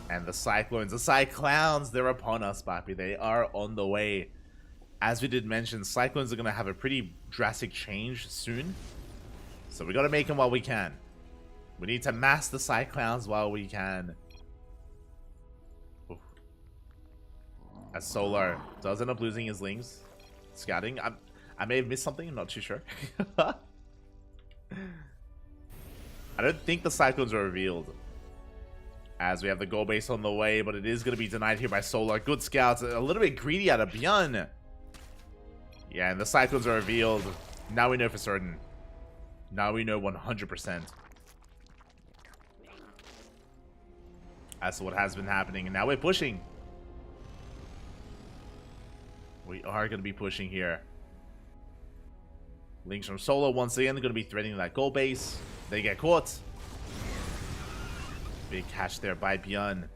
And the Cyclones, the Cyclowns, they're upon us, Papi. They are on the way. As we did mention, Cyclones are going to have a pretty drastic change soon. So we got to make them while we can. We need to mass the Cyclowns while we can. Oof. As Solar does end up losing his Lings. Scouting. I may have missed something. I'm not too sure. I don't think the Cyclones are revealed. As we have the goal base on the way, but it is going to be denied here by Solar. Good scouts. A little bit greedy out of Bjorn. Yeah, and the Cyclones are revealed. Now we know for certain. Now we know 100%. As to what has been happening. And now we're pushing. We are going to be pushing here. Links from Solar once again. They're going to be threatening that goal base. They get caught. Big catch there by Bjorn.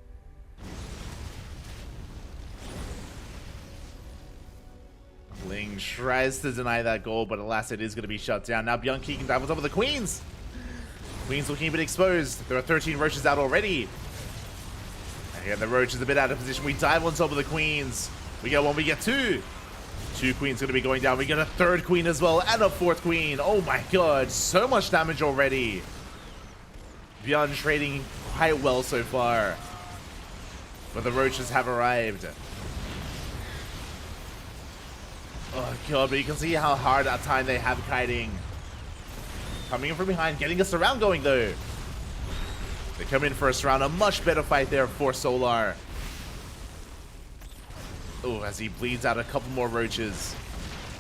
Ling tries to deny that goal, but alas, it is going to be shut down. Now Bjorn Key can dive on top of the Queens. Queens looking a bit exposed. There are 13 Roaches out already. And again, the Roach is a bit out of position. We dive on top of the Queens. We get one, we get two. Two Queens going to be going down. We get a third Queen as well, and a fourth Queen. Oh my god, so much damage already. Bjorn trading quite well so far. But the Roaches have arrived. Oh god, but you can see how hard at time they have kiting. Coming in from behind, getting a surround going though. They come in for a surround, a much better fight there for Solar. Oh, as he bleeds out a couple more Roaches.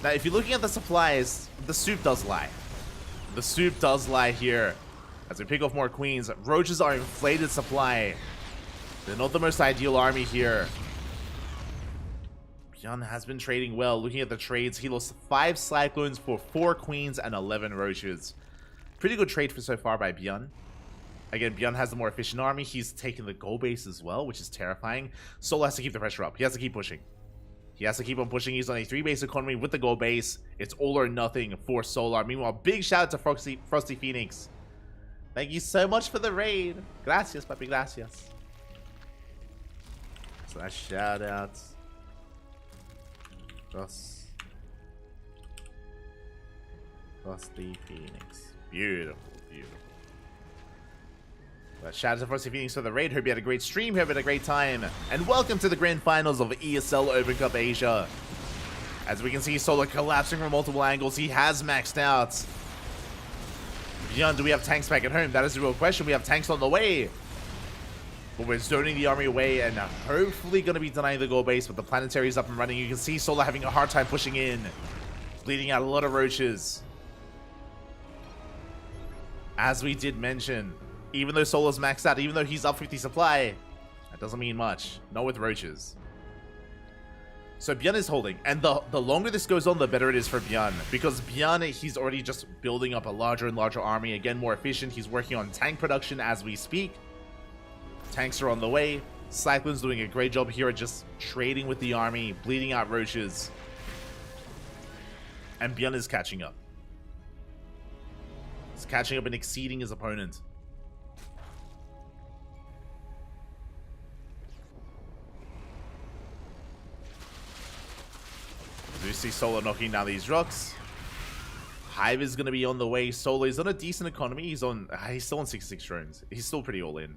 Now, if you're looking at the supplies, the soup does lie. The soup does lie here. As we pick off more Queens, Roaches are inflated supply. They're not the most ideal army here. Bjorn has been trading well. Looking at the trades, he lost 5 Cyclones for 4 Queens and 11 Roaches. Pretty good trade for so far by Bjorn. Again, Bjorn has the more efficient army. He's taken the goal base as well, which is terrifying. Solar has to keep the pressure up. He has to keep pushing. He has to keep on pushing. He's on a 3-base economy with the goal base. It's all or nothing for Solar. Meanwhile, big shout out to Frosty Phoenix. Thank you so much for the raid. Gracias, papi, gracias. So that shout out. Frosty Phoenix. Beautiful, beautiful. But shout out to Frosty Phoenix for the raid. Hope you had a great stream. Hope you had a great time. And welcome to the grand finals of ESL Open Cup Asia. As we can see, Solar collapsing from multiple angles. He has maxed out. Bjorn, do we have tanks back at home? That is the real question. We have tanks on the way. But we're zoning the army away and hopefully going to be denying the goal base. But the planetary is up and running. You can see Solar having a hard time pushing in. Bleeding out a lot of Roaches. As we did mention, even though Solar's maxed out, even though he's up 50 supply, that doesn't mean much. Not with Roaches. So Bjorn is holding, and the longer this goes on, the better it is for Bjorn. Because Bjorn, he's already just building up a larger and larger army. Again, more efficient. He's working on tank production as we speak. Tanks are on the way. Cyclone's doing a great job here at just trading with the army, bleeding out Roaches. And Bjorn is catching up. He's catching up and exceeding his opponent. We see Solar knocking down these rocks. Hive is going to be on the way. Solar is on a decent economy. He's still on 66 drones. He's still pretty all in.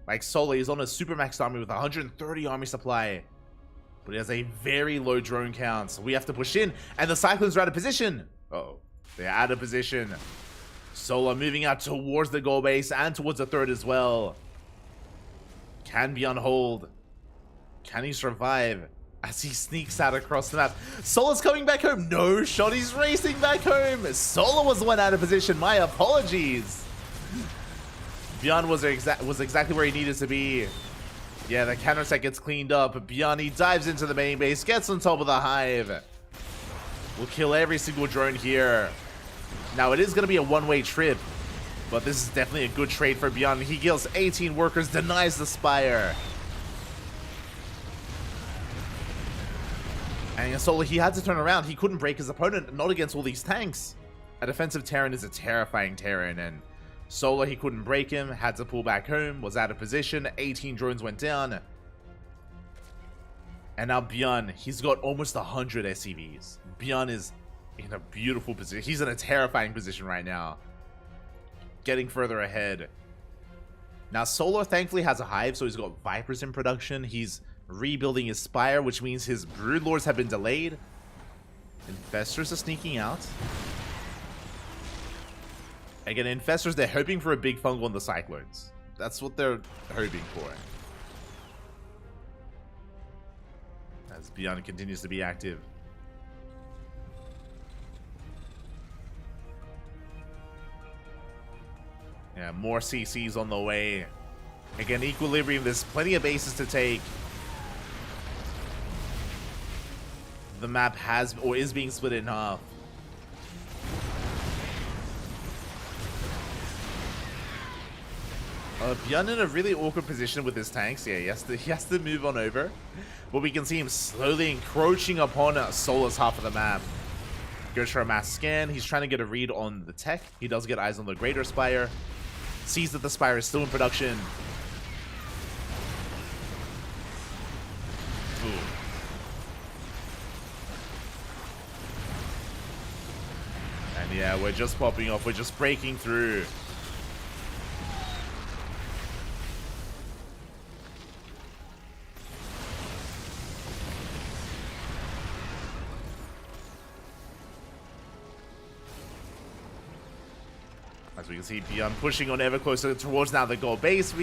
Like Solar is on a super max army with 130 army supply. But he has a very low drone count. So we have to push in. And the Cyclones are out of position. Uh-oh. They're out of position. Solar moving out towards the goal base and towards the third as well. Can be on hold. Can he survive? as he sneaks out across the map. Solo's coming back home. No shot. He's racing back home. Solo was the one out of position. My apologies. Bjorn was exactly where he needed to be. Yeah, the counter-attack gets cleaned up. Bjorn, he dives into the main base, gets on top of the hive. We'll kill every single drone here. Now, it is going to be a one-way trip, but this is definitely a good trade for Bjorn. He kills 18 workers, denies the Spire. And Solo, he had to turn around. He couldn't break his opponent, not against all these tanks. A defensive Terran is a terrifying Terran, and Solo, he couldn't break him, had to pull back home, was out of position, 18 drones went down. And now Bjorn, he's got almost 100 SCVs. Bjorn is in a beautiful position. He's in a terrifying position right now. Getting further ahead. Now Solo thankfully has a hive, so he's got Vipers in production. He's rebuilding his Spire, which means his Broodlords have been delayed. Infestors are sneaking out. Again, Infestors, they're hoping for a big fungal on the Cyclones. That's what they're hoping for. As Bjorn continues to be active. Yeah, more CCs on the way. Again, Equilibrium, there's plenty of bases to take. The map has, or is being split in half. Bjorn in a really awkward position with his tanks. Yeah, he has to move on over. But we can see him slowly encroaching upon Solo's half of the map. Goes for a mass scan. He's trying to get a read on the tech. He does get eyes on the Greater Spire. Sees that the Spire is still in production. Ooh. And yeah, we're just popping off. We're just breaking through. As we can see, Bjorn pushing on ever closer towards now the gold base.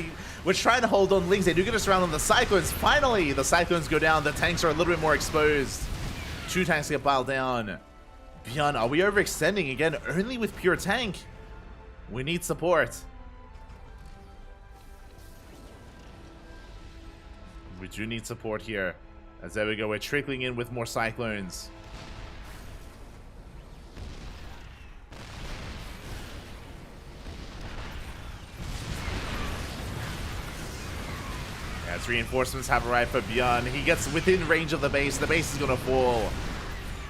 We're trying to hold on Lings. They do get us around on the Cyclones. Finally, the Cyclones go down. The tanks are a little bit more exposed. 2 tanks get piled down. Bjorn, are we overextending again? Only with pure tank. We need support. We do need support here. As there we go, we're trickling in with more Cyclones. As reinforcements have arrived for Bjorn, he gets within range of the base. The base is going to fall.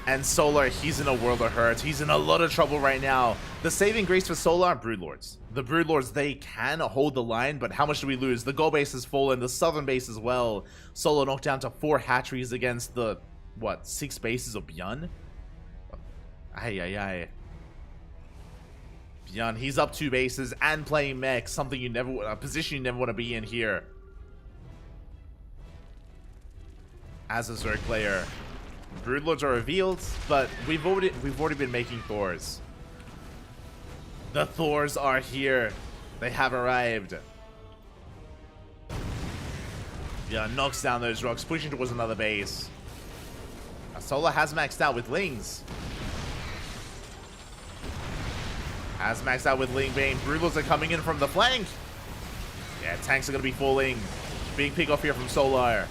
And Solar, he's in a world of hurt. He's in a lot of trouble right now. The saving grace for Solar are Broodlords. The Broodlords, they can hold the line, but how much do we lose? The gold base has fallen, the southern base as well. Solar knocked down to 4 hatcheries against the, what, 6 bases of Bjorn? Ay. Bjorn, he's up 2 bases and playing mech, something you never, a position you never want to be in here. As a Zerg player, Broodlords are revealed, but we've already been making Thors. The Thors are here. They have arrived. Yeah, knocks down those rocks, pushing towards another base. Solar has maxed out with Lings. Has maxed out with Ling Bane. Broodlords are coming in from the flank. Yeah, tanks are going to be falling. Big pick off here from Solar.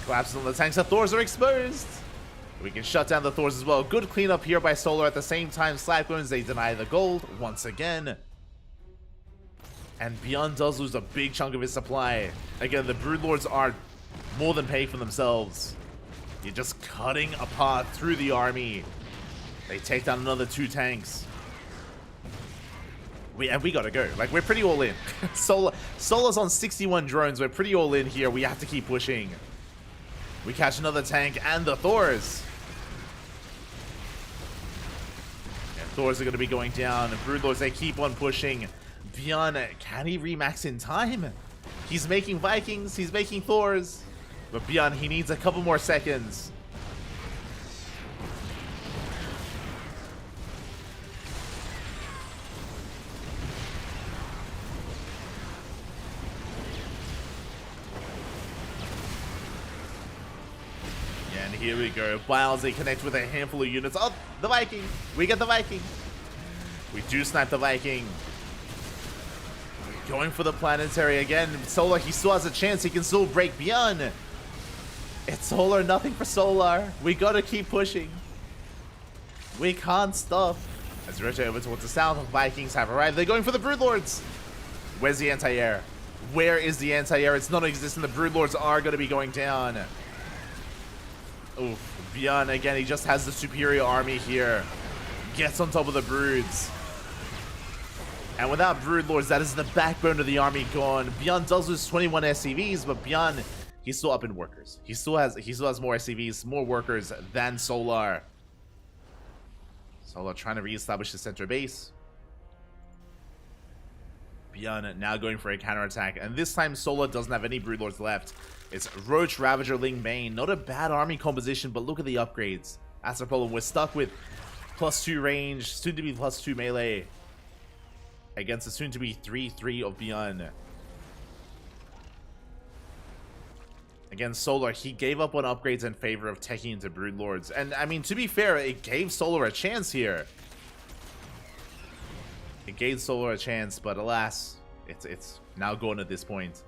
Collapses on the tanks. The Thors are exposed. We can shut down the Thors as well. Good cleanup here by Solar. At the same time, Cyclones, they deny the gold once again. And Bjorn does lose a big chunk of his supply. Again, the Broodlords are more than paying for themselves. You're just cutting apart through the army. They take down another 2 tanks. We gotta go. Like, we're pretty all in. Solar's on 61 drones. We're pretty all in here. We have to keep pushing. We catch another tank and the Thors. And Thors are going to be going down. Broodlords, they keep on pushing. Bjorn, can he remax in time? He's making Vikings. He's making Thors. But Bjorn, he needs a couple more seconds. here we go. Biles, they connect with a handful of units. Oh, the Viking. We get the Viking. We do snipe the Viking. Going for the planetary again. Solar, he still has a chance. He can still break Beyond. It's all or nothing for Solar. We gotta keep pushing. We can't stop. As we rotate over towards the south, the Vikings have arrived. They're going for the Broodlords. Where's the anti-air? Where is the anti-air? It's non-existent. The Broodlords are going to be going down. Oof. Bjorn, again, he just has the superior army here. Gets on top of the Broods. And without Broodlords, that is the backbone of the army gone. Bjorn does lose 21 SCVs, but Bjorn, he's still up in workers. He still has more SCVs, more workers than Solar. Solar trying to reestablish the center base. Bjorn now going for a counterattack, and this time Solar doesn't have any Broodlords left. It's Roach, Ravager, Ling Bane. Not a bad army composition, but look at the upgrades. That's the problem. We're stuck with +2 range, soon to be +2 melee, against the soon to be 3/3 of Bjorn. Against Solar, he gave up on upgrades in favor of teching into Broodlords. And I mean, to be fair, it gave Solar a chance here. It gave Solar a chance, but alas, it's now gone at this point.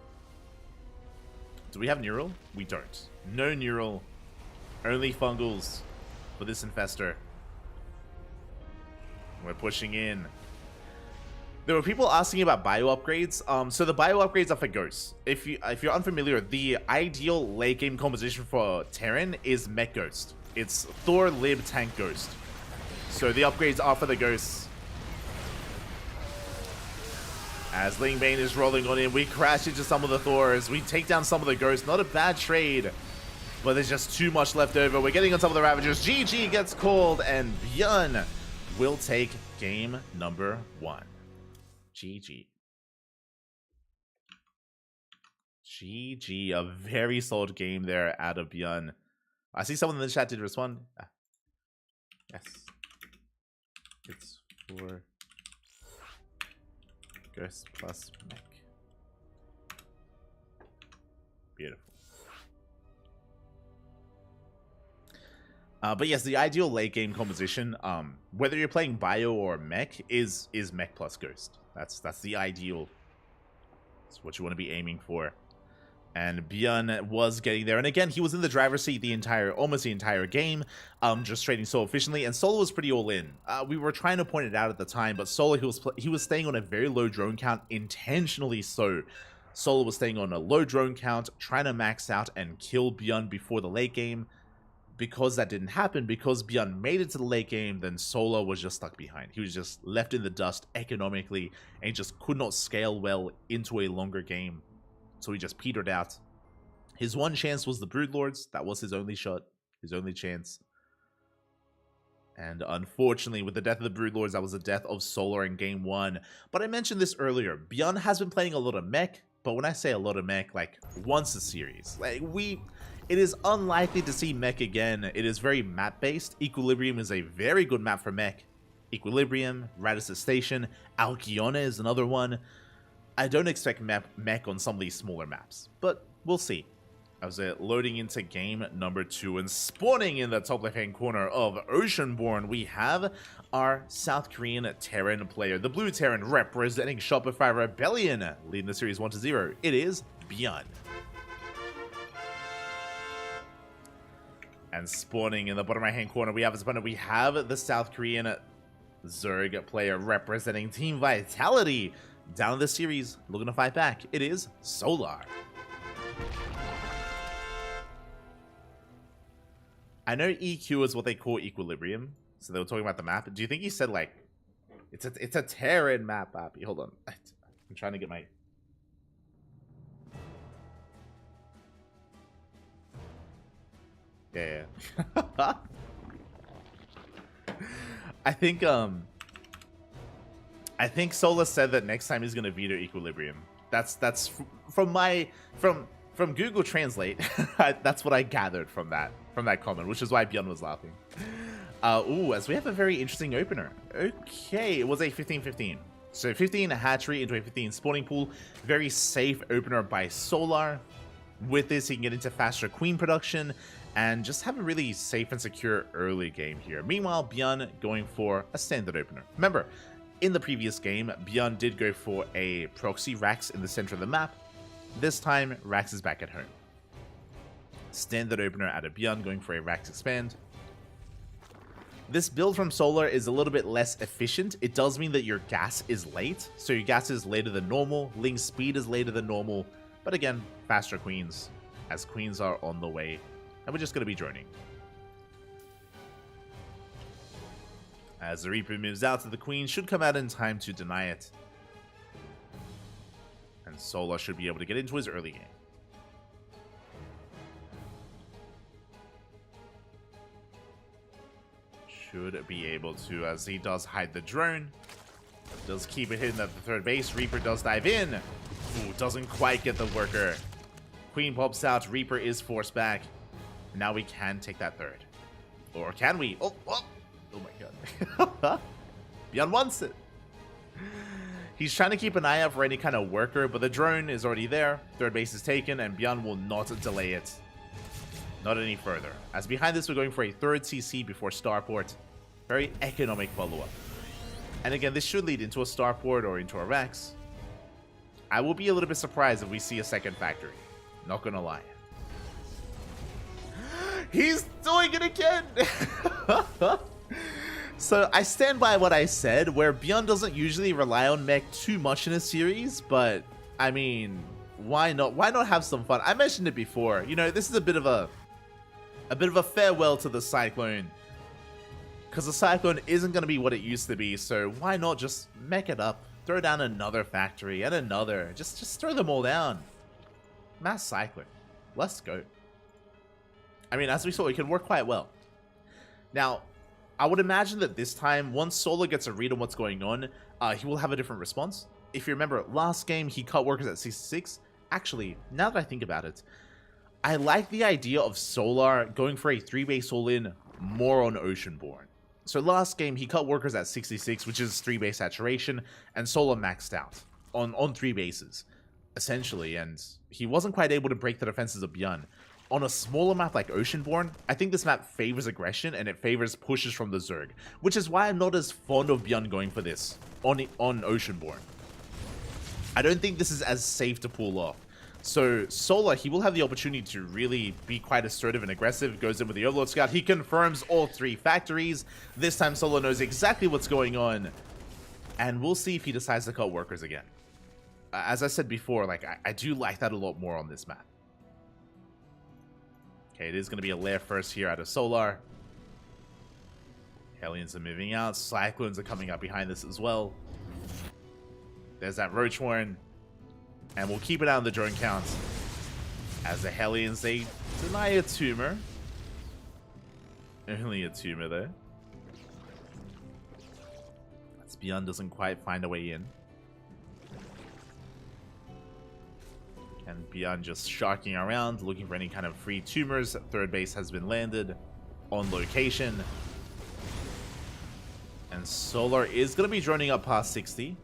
Do we have Neural? We don't. No Neural. Only Fungals for this Infestor. We're pushing in. There were people asking about bio upgrades. So the bio upgrades are for Ghosts. If you're unfamiliar, the ideal late game composition for Terran is Mech Ghost. It's Thor, Lib, Tank, Ghost. So the upgrades are for the Ghosts. As Ling Bane is rolling on in, we crash into some of the Thors. We take down some of the Ghosts. Not a bad trade, but there's just too much left over. We're getting on some of the Ravagers. GG gets called, and Bjorn will take game number 1. GG. GG, a very solid game there out of Bjorn. I see someone in the chat did respond. Yes. It's for Ghost plus Mech. Beautiful. But yes, the ideal late game composition, whether you're playing Bio or Mech, is Mech plus Ghost. That's the ideal. It's what you want to be aiming for. And Bjorn was getting there. And again, he was in the driver's seat almost the entire game, just trading so efficiently. And Solo was pretty all in. We were trying to point it out at the time, but Solo, he was staying on a very low drone count, intentionally so. Solo was staying on a low drone count, trying to max out and kill Bjorn before the late game. Because that didn't happen, because Bjorn made it to the late game, then Solo was just stuck behind. He was just left in the dust economically, and he just could not scale well into a longer game. So he just petered out. His one chance was the Broodlords. That was his only shot, his only chance. And unfortunately, with the death of the Broodlords, that was the death of Solar in game 1. But I mentioned this earlier. Bjorn has been playing a lot of Mech, but when I say a lot of Mech, like once a series. It is unlikely to see Mech again. It is very map-based. Equilibrium is a very good map for Mech. Equilibrium, Radis's Station, Alcyone is another one. I don't expect Mech on some of these smaller maps, but we'll see. As we're loading into game number 2 and spawning in the top left-hand corner of Oceanborn, we have our South Korean Terran player, the Blue Terran representing Shopify Rebellion, leading the series 1-0. It is Bjorn. And spawning in the bottom right-hand corner, we have his opponent. We have the South Korean Zerg player representing Team Vitality. Down in the series, looking to fight back. It is Solar. I know EQ is what they call Equilibrium, so they were talking about the map. Do you think he said, like, it's a Terran map, Appy? Hold on. I'm trying to get my... Yeah. I think Sola said that next time he's gonna veto Equilibrium. That's from Google Translate. That's what I gathered from that comment, which is why Bjorn was laughing. Ooh, as we have a very interesting opener. Okay, it was a 15-15. So 15 hatchery into a 15 spawning pool. Very safe opener by Solar. With this, he can get into faster queen production and just have a really safe and secure early game here. Meanwhile, Bjorn going for a standard opener. Remember, in the previous game, Bjorn did go for a proxy Rax in the center of the map. This time, Rax is back at home. Standard opener out of Bjorn going for a Rax expand. This build from Solar is a little bit less efficient. It does mean that your gas is late, so your gas is later than normal, Ling's speed is later than normal, but again, faster queens, as queens are on the way, and we're just going to be droning. As the Reaper moves out to the queen, should come out in time to deny it. And Solar should be able to get into his early game. Should be able to, as he does hide the drone. Does keep it hidden at the third base. Reaper does dive in. Ooh, doesn't quite get the worker. Queen pops out. Reaper is forced back. Now we can take that third. Or can we? Oh my god. Bjorn wants it. He's trying to keep an eye out for any kind of worker, but the drone is already there. Third base is taken, and Bjorn will not delay it. Not any further. As behind this, we're going for a third CC before starport. Very economic follow-up. And again, this should lead into a starport or into a Rex. I will be a little bit surprised if we see a second factory. Not gonna lie. He's doing it again! So I stand by what I said, where Bjorn doesn't usually rely on mech too much in a series, but I mean, why not? Why not have some fun? I mentioned it before. You know, this is a bit of a farewell to the Cyclone, because the Cyclone isn't going to be what it used to be. So why not just mech it up, throw down another factory and another, just throw them all down. Mass Cyclone, let's go. I mean, as we saw, it can work quite well. Now, I would imagine that this time, once Solar gets a read on what's going on, he will have a different response. If you remember, last game, he cut workers at 66. Actually, now that I think about it, I like the idea of Solar going for a 3-base all-in more on Oceanborn. So last game, he cut workers at 66, which is 3-base saturation, and Solar maxed out on 3 bases, essentially, and he wasn't quite able to break the defenses of Bjorn. On a smaller map like Oceanborn, I think this map favors aggression and it favors pushes from the Zerg, which is why I'm not as fond of Bjorn going for this on Oceanborn. I don't think this is as safe to pull off. So Solar, he will have the opportunity to really be quite assertive and aggressive. Goes in with the Overlord Scout. He confirms all 3 factories. This time Solar knows exactly what's going on. And we'll see if he decides to cut workers again. As I said before, like I do like that a lot more on this map. Okay, it is going to be a lair first here out of Solar. Hellions are moving out. Cyclones are coming up behind this as well. There's that Roach Warren. And we'll keep it out on the drone count. As the Hellions, they deny a tumor. Only a tumor there. As Bjorn doesn't quite find a way in. And Bjorn just sharking around, looking for any kind of free tumors. Third base has been landed on location. And Solar is going to be droning up past 60.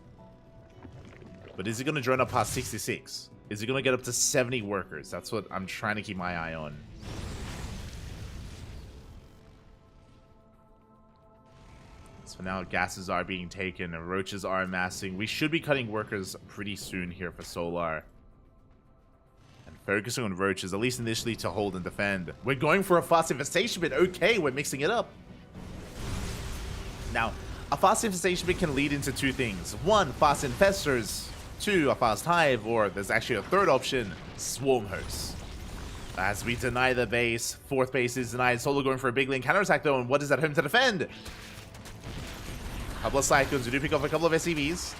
But is he going to drone up past 66? Is he going to get up to 70 workers? That's what I'm trying to keep my eye on. So now gases are being taken and roaches are amassing. We should be cutting workers pretty soon here for Solar. Focusing on roaches, at least initially, to hold and defend. We're going for a fast infestation bit. Okay, we're mixing it up. Now, a fast infestation bit can lead into 2 things. 1, fast infestors. 2, a fast hive. Or there's actually a third option, swarm hosts. As we deny the base, 4th base is denied. Solar going for a big link counterattack though, and what is at home to defend? A couple of Cyclones. We do pick off a couple of SCVs.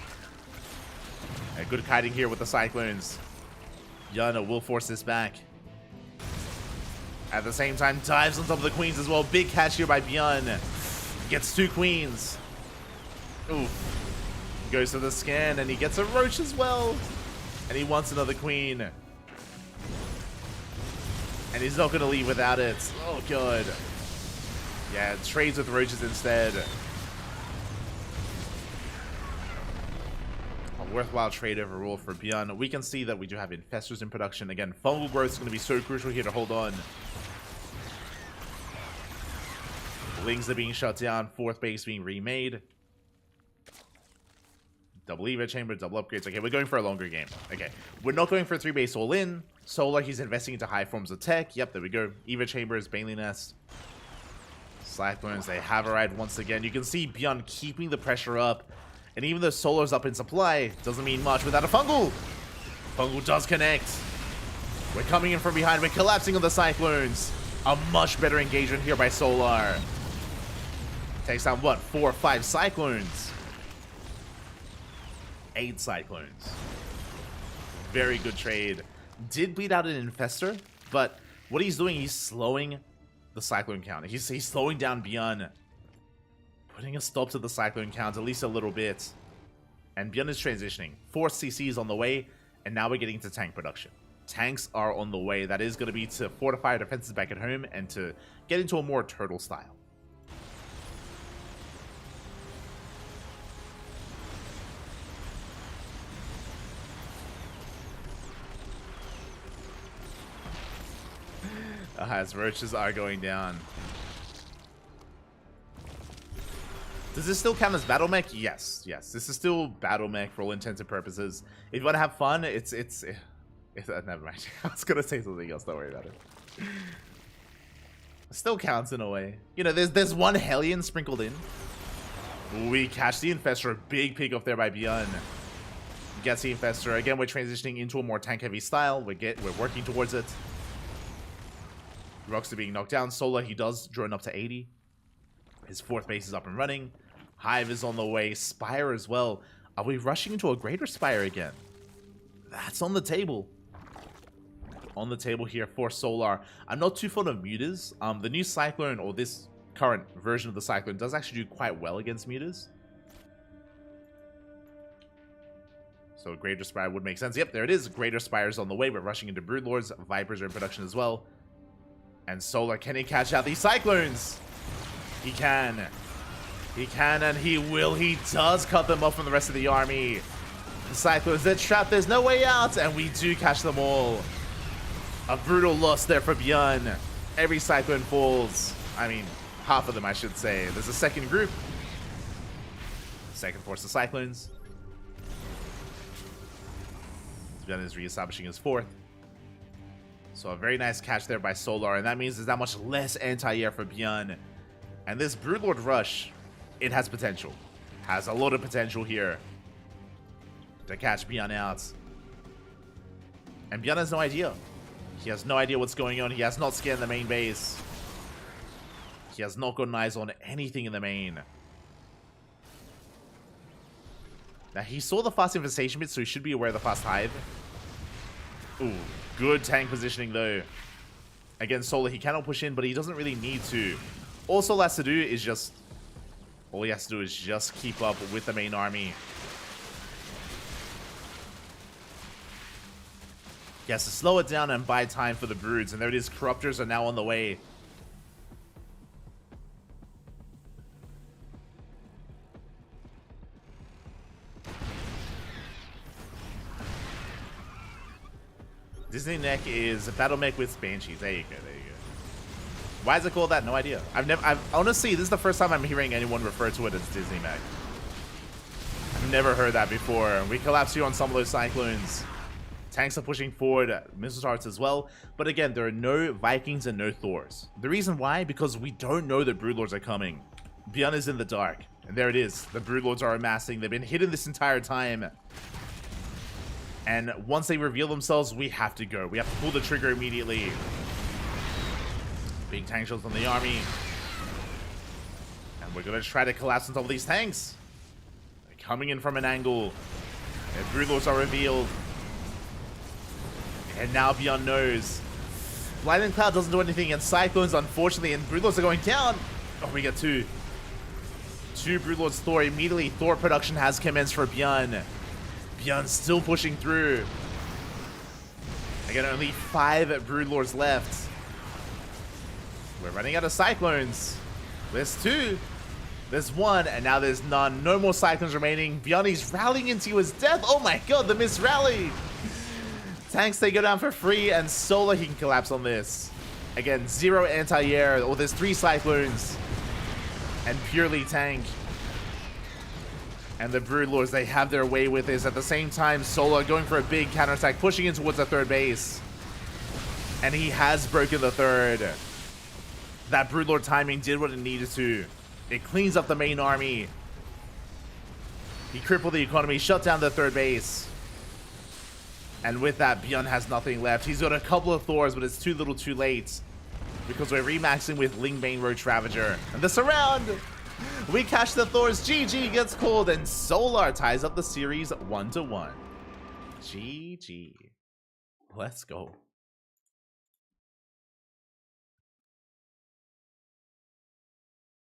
A good kiting here with the Cyclones. Yana will force this back. At the same time, dives on top of the queens as well. Big catch here by Bjorn. Gets 2 queens. Oof. Goes to the scan and he gets a roach as well. And he wants another queen. And he's not going to leave without it. Oh, God. Yeah, trades with roaches instead. A worthwhile trade overall for Bjorn. We can see that we do have Infestors in production. Again, fungal growth is going to be so crucial here to hold on. Lings are being shut down. Fourth base being remade. Double Eva Chamber, double upgrades. Okay, we're going for a longer game. Okay, we're not going for 3-base all-in. Solar, he's investing into high forms of tech. Yep, there we go. Eva Chambers, Bailey Nest. Cyclones, they have a ride once again. You can see Bjorn keeping the pressure up. And even though Solar's up in supply, doesn't mean much without a Fungal. Fungal does connect. We're coming in from behind. We're collapsing on the Cyclones. A much better engagement here by Solar. Takes down, what, 4 or 5 Cyclones? 8 Cyclones. Very good trade. Did bleed out an Infestor, but what he's doing, he's slowing the Cyclone count. He's slowing down Bjorn. Putting a stop to the Cyclone count, at least a little bit. And Bjorn is transitioning. 4 CCs on the way, and now we're getting to tank production. Tanks are on the way. That is going to be to fortify our defenses back at home and to get into a more turtle style. As roaches are going down. Does this still count as battle mech? Yes, yes. This is still battle mech for all intents and purposes. If you want to have fun, it's never mind. I was gonna say something else. Don't worry about it. It still counts in a way. You know, there's one Hellion sprinkled in. We catch the Infestor. Big pick off there by Bjorn. Gets the Infestor. Again, we're transitioning into a more tank-heavy style. We're working towards it. Rocks are being knocked down. Solar, he does drone up to 80. His 4th base is up and running. Hive is on the way. Spire as well. Are we rushing into a Greater Spire again? That's on the table. On the table here for Solar. I'm not too fond of Mutas. The new Cyclone, or this current version of the Cyclone, does actually do quite well against Mutas. So Greater Spire would make sense. Yep, there it is. Greater Spire's on the way. We're rushing into Broodlords. Vipers are in production as well. And Solar, can he catch out these Cyclones? He can. He can, and he will. He does cut them off from the rest of the army. The Cyclones, they're trapped. There's no way out, and we do catch them all. A brutal loss there for Bjorn. Every Cyclone falls. I mean, half of them, I should say. There's a second group. Second force of Cyclones. Bjorn is reestablishing his 4th. So a very nice catch there by Solar, and that means there's that much less anti-air for Bjorn. And this Broodlord rush, it has potential. Has a lot of potential here to catch Bjorn out. And Bjorn has no idea. He has no idea what's going on. He has not scanned the main base. He has not gotten eyes on anything in the main. Now, he saw the fast infestation bit, so he should be aware of the fast hive. Ooh, good tank positioning, though. Against Solar, he cannot push in, but he doesn't really need to. All Solar has to do is just... All he has to do is just keep up with the main army. He has to slow it down and buy time for the broods. And there it is. Corruptors are now on the way. Disney Neck is a battle mech with Banshees. There you go. There you go. Why is it called that? No idea. Honestly, this is the first time I'm hearing anyone refer to it as Disney Mech. I've never heard that before. We collapse here on some of those Cyclones. Tanks are pushing forward, missile turrets as well. But again, there are no Vikings and no Thors. The reason why? Because we don't know that Broodlords are coming. Bjorn is in the dark. And there it is. The Broodlords are amassing. They've been hidden this entire time. And once they reveal themselves, we have to go. We have to pull the trigger immediately. Big tank shells on the army. And we're going to try to collapse on top of these tanks. They're coming in from an angle. And Broodlords are revealed. And now Bjorn knows. Lightning Cloud doesn't do anything against Cyclones, unfortunately. And Broodlords are going down. Oh, we get 2. 2 Broodlords Thor. Immediately, Thor production has commenced for Bjorn. Bjorn still pushing through. Again, only 5 Broodlords left. We're running out of Cyclones. There's 2. There's one, and now there's none. No more Cyclones remaining. Beyondy's rallying into his death. Oh my god, the miss rally. Tanks, they go down for free, and Solar, he can collapse on this. Again, 0 anti-air. Oh, there's 3 Cyclones. And purely tank. And the Broodlords, they have their way with this. At the same time, Solar going for a big counterattack, pushing in towards the third base. And he has broken the third. That Broodlord timing did what it needed to. It cleans up the main army. He crippled the economy, shut down the third base. And with that, Beyond has nothing left. He's got a couple of Thors, but it's too little too late. Because we're remaxing with Lingbane Roach Ravager. And the surround! We catch the Thors, GG gets called, and Solar ties up the series 1-1. GG. Let's go.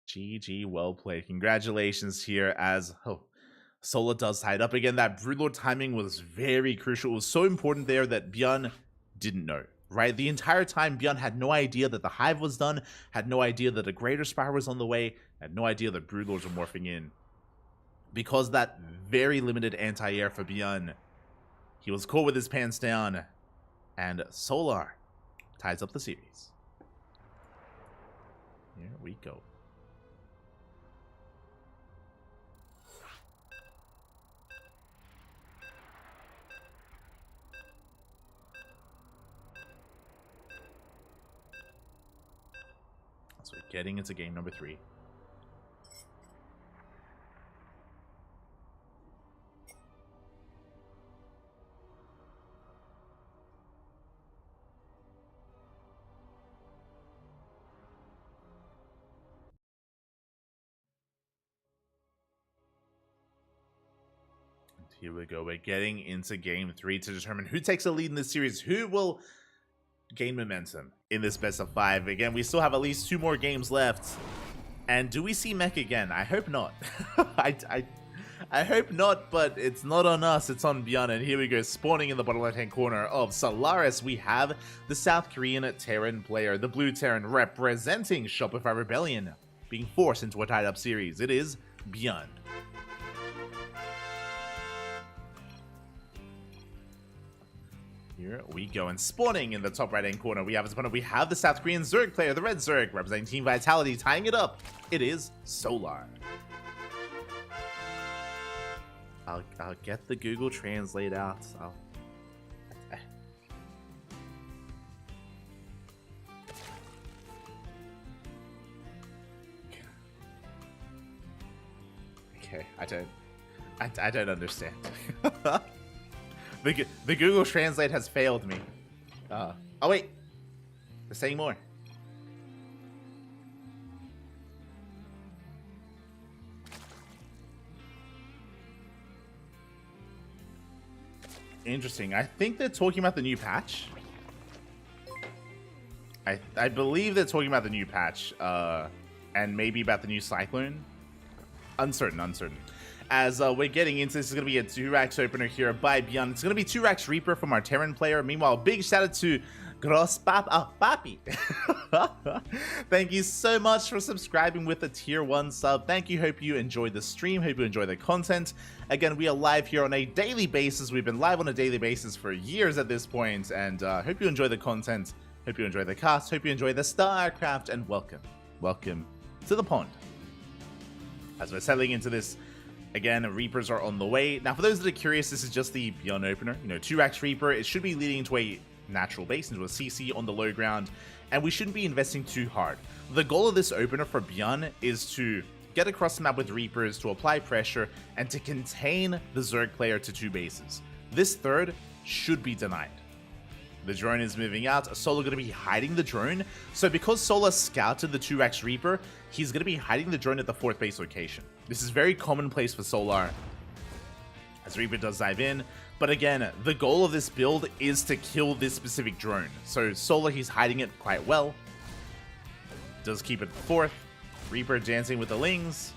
GG, well played. Congratulations here as Solar does tie it up again. That Broodlord timing was very crucial. It was so important there that Bjorn didn't know, right? The entire time, Bjorn had no idea that the Hive was done, had no idea that a Greater Spire was on the way, had no idea that Broodlords were morphing in. Because that very limited anti-air for Bjorn, he was caught with his pants down, and Solar ties up the series. Here we go. So we're getting into game number 3. And here we go. We're getting into game 3 to determine who takes the lead in this series, who will gain momentum in this best of 5. Again, we still have at least 2 more games left. And do we see Mech again? I hope not. I hope not, but it's not on us, it's on Beyond. And here we go, spawning in the bottom left-hand corner of Solaris, we have the South Korean Terran player, the Blue Terran representing Shopify Rebellion, being forced into a tied-up series. It is Beyond. Here we go, and spawning in the top right-hand corner, we have his opponent. We have the South Korean Zerg player, the Red Zerg, representing Team Vitality, tying it up. It is Solar. I'll get the Google Translate out. Okay, I don't understand. The Google Translate has failed me. Oh wait, they're saying more. Interesting. I think they're talking about the new patch. I believe they're talking about the new patch, and maybe about the new Cyclone. Uncertain. As we're getting into this, is going to be a 2-Rax opener here by Beyond. It's going to be 2-Rax Reaper from our Terran player. Meanwhile, big shout out to Gross Papi. Thank you so much for subscribing with a tier 1 sub. Thank you. Hope you enjoyed the stream. Hope you enjoy the content. Again, we are live here on a daily basis. We've been live on a daily basis for years at this point, and hope you enjoy the content. Hope you enjoy the cast. Hope you enjoy the StarCraft, and welcome to the pond. As we're settling into this, again, Reapers are on the way. Now, for those that are curious, this is just the Beyond opener. You know, 2-Rax Reaper, it should be leading into a natural base, into a CC on the low ground, and we shouldn't be investing too hard. The goal of this opener for Beyond is to get across the map with Reapers, to apply pressure, and to contain the Zerg player to 2 bases. This third should be denied. The drone is moving out. Solar going to be hiding the drone. So because Solar scouted the 2-Rax Reaper, he's going to be hiding the drone at the 4th base location. This is very commonplace for Solar as Reaper does dive in. But again, the goal of this build is to kill this specific drone. So Solar, he's hiding it quite well. Does keep it 4th. Reaper dancing with the Lings.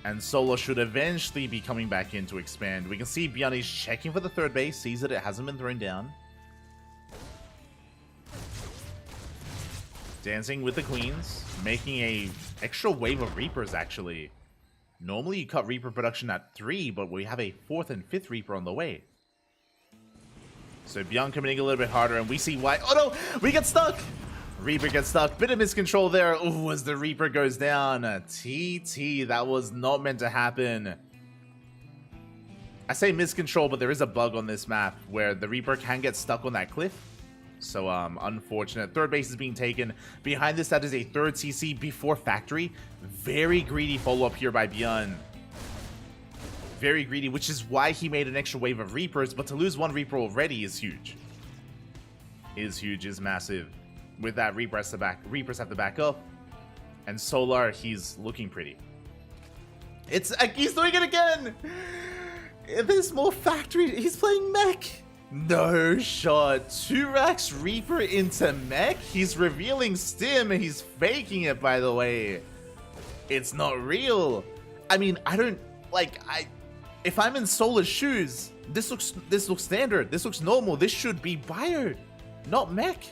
And Solar should eventually be coming back in to expand. We can see Beyond is checking for the 3rd base, sees that it hasn't been thrown down. Dancing with the queens, making a extra wave of Reapers, actually. Normally you cut Reaper production at 3, but we have a 4th and 5th Reaper on the way. So Beyond committing a little bit harder, and we see why. Oh no! We get stuck! Reaper gets stuck. Bit of miscontrol there. Ooh, as the Reaper goes down. TT, that was not meant to happen. I say miscontrol, but there is a bug on this map where the Reaper can get stuck on that cliff. So, unfortunate. Third base is being taken. Behind this, that is a third CC before Factory. Very greedy follow-up here by Beyond. Very greedy, which is why he made an extra wave of Reapers, but to lose one Reaper already is huge. Is massive. With that, Reapers have to back up. And Solar, he's looking pretty. He's doing it again! There's more Factory. He's playing mech. No shot. 2 racks Reaper into mech. He's revealing stim. He's faking it, by the way. It's not real. I mean, I don't like. If I'm in Solar's shoes, this looks standard. This looks normal. This should be bio, not mech.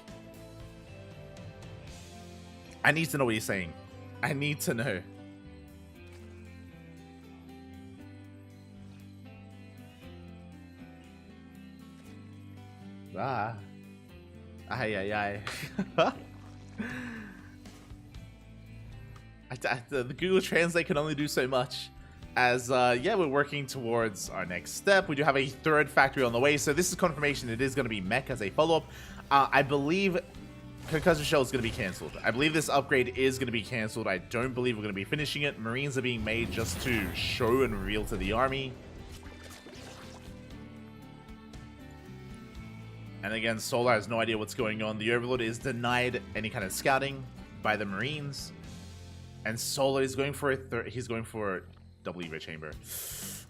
I need to know what he's saying. I need to know. The Google Translate can only do so much. As, yeah, we're working towards our next step. We do have a third Factory on the way, so this is confirmation it is going to be mech as a follow-up. I believe Concussive Shell is going to be cancelled. I believe this upgrade is going to be cancelled. I don't believe we're going to be finishing it. Marines are being made just to show and reveal to the army. And again, Solar has no idea what's going on. The Overlord is denied any kind of scouting by the Marines. And Solar is going for he's going for double Evo chamber.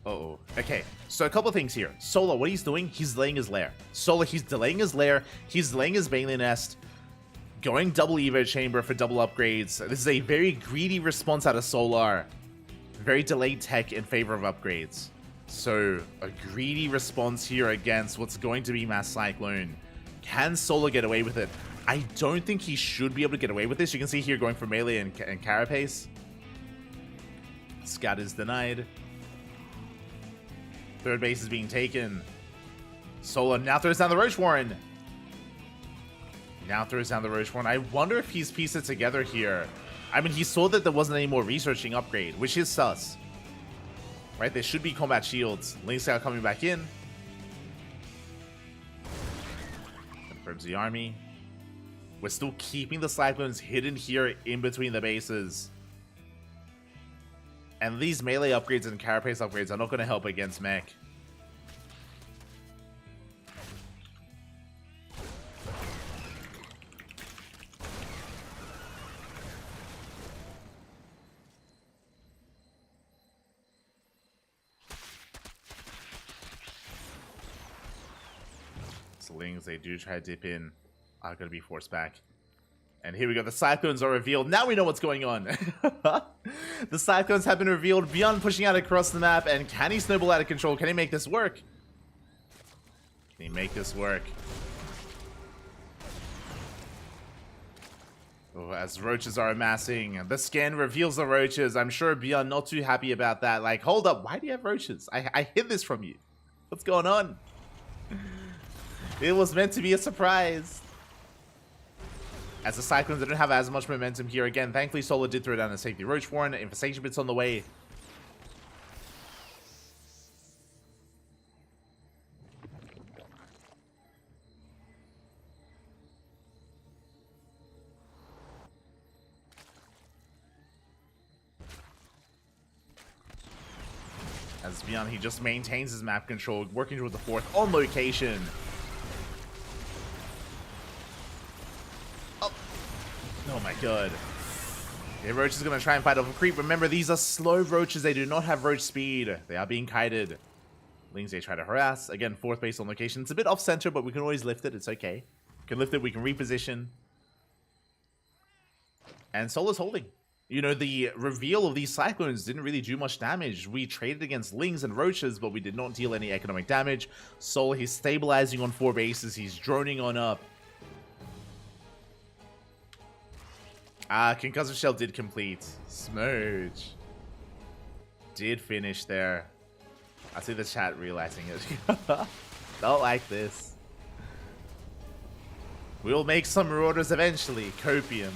Uh-oh. Okay, so a couple things here. Solar, what he's doing, he's delaying his lair. Solar, he's delaying his lair. He's delaying his Baneling Nest. Going double Evo chamber for double upgrades. This is a very greedy response out of Solar. Very delayed tech in favor of upgrades. So, a greedy response here against what's going to be Mass Cyclone. Can Solar get away with it? I don't think he should be able to get away with this. You can see here going for melee and Carapace. Scout is denied. Third base is being taken. Solar now throws down the Roach Warren. I wonder if he's pieced it together here. I mean, he saw that there wasn't any more researching upgrade, which is sus. Right, there should be combat shields. Link Scout coming back in. Confirms the army. We're still keeping the Cyclones hidden here in between the bases. And these melee upgrades and Carapace upgrades are not going to help against mech. Lings, they do try to dip in, are going to be forced back. And here we go, the Cyclones are revealed. Now we know what's going on. The Cyclones have been revealed. Beyond pushing out across the map, and can he snowball out of control? Can he make this work? Oh, as roaches are amassing, the scan reveals the roaches. I'm sure Beyond not too happy about that. Like, hold up, why do you have roaches? I hid this from you. What's going on? It was meant to be a surprise. As the Cyclones didn't have as much momentum here. Again, thankfully Solar did throw down a safety Roach Warren. Infestation Bit's on the way. As Beyond, he just maintains his map control, working towards the 4th on location. Oh my god. Yeah, Roach is going to try and fight off a creep. Remember, these are slow Roaches. They do not have Roach speed. They are being kited. Lings, they try to harass. Again, 4th base on location. It's a bit off-center, but we can always lift it. It's okay. We can lift it. We can reposition. And Solar's holding. You know, the reveal of these Cyclones didn't really do much damage. We traded against Lings and Roaches, but we did not deal any economic damage. Solar, he's stabilizing on 4 bases. He's droning on up. Concussive Shell did complete. Smooch. Did finish there. I see the chat realizing it. Don't like this. We'll make some orders eventually. Copium.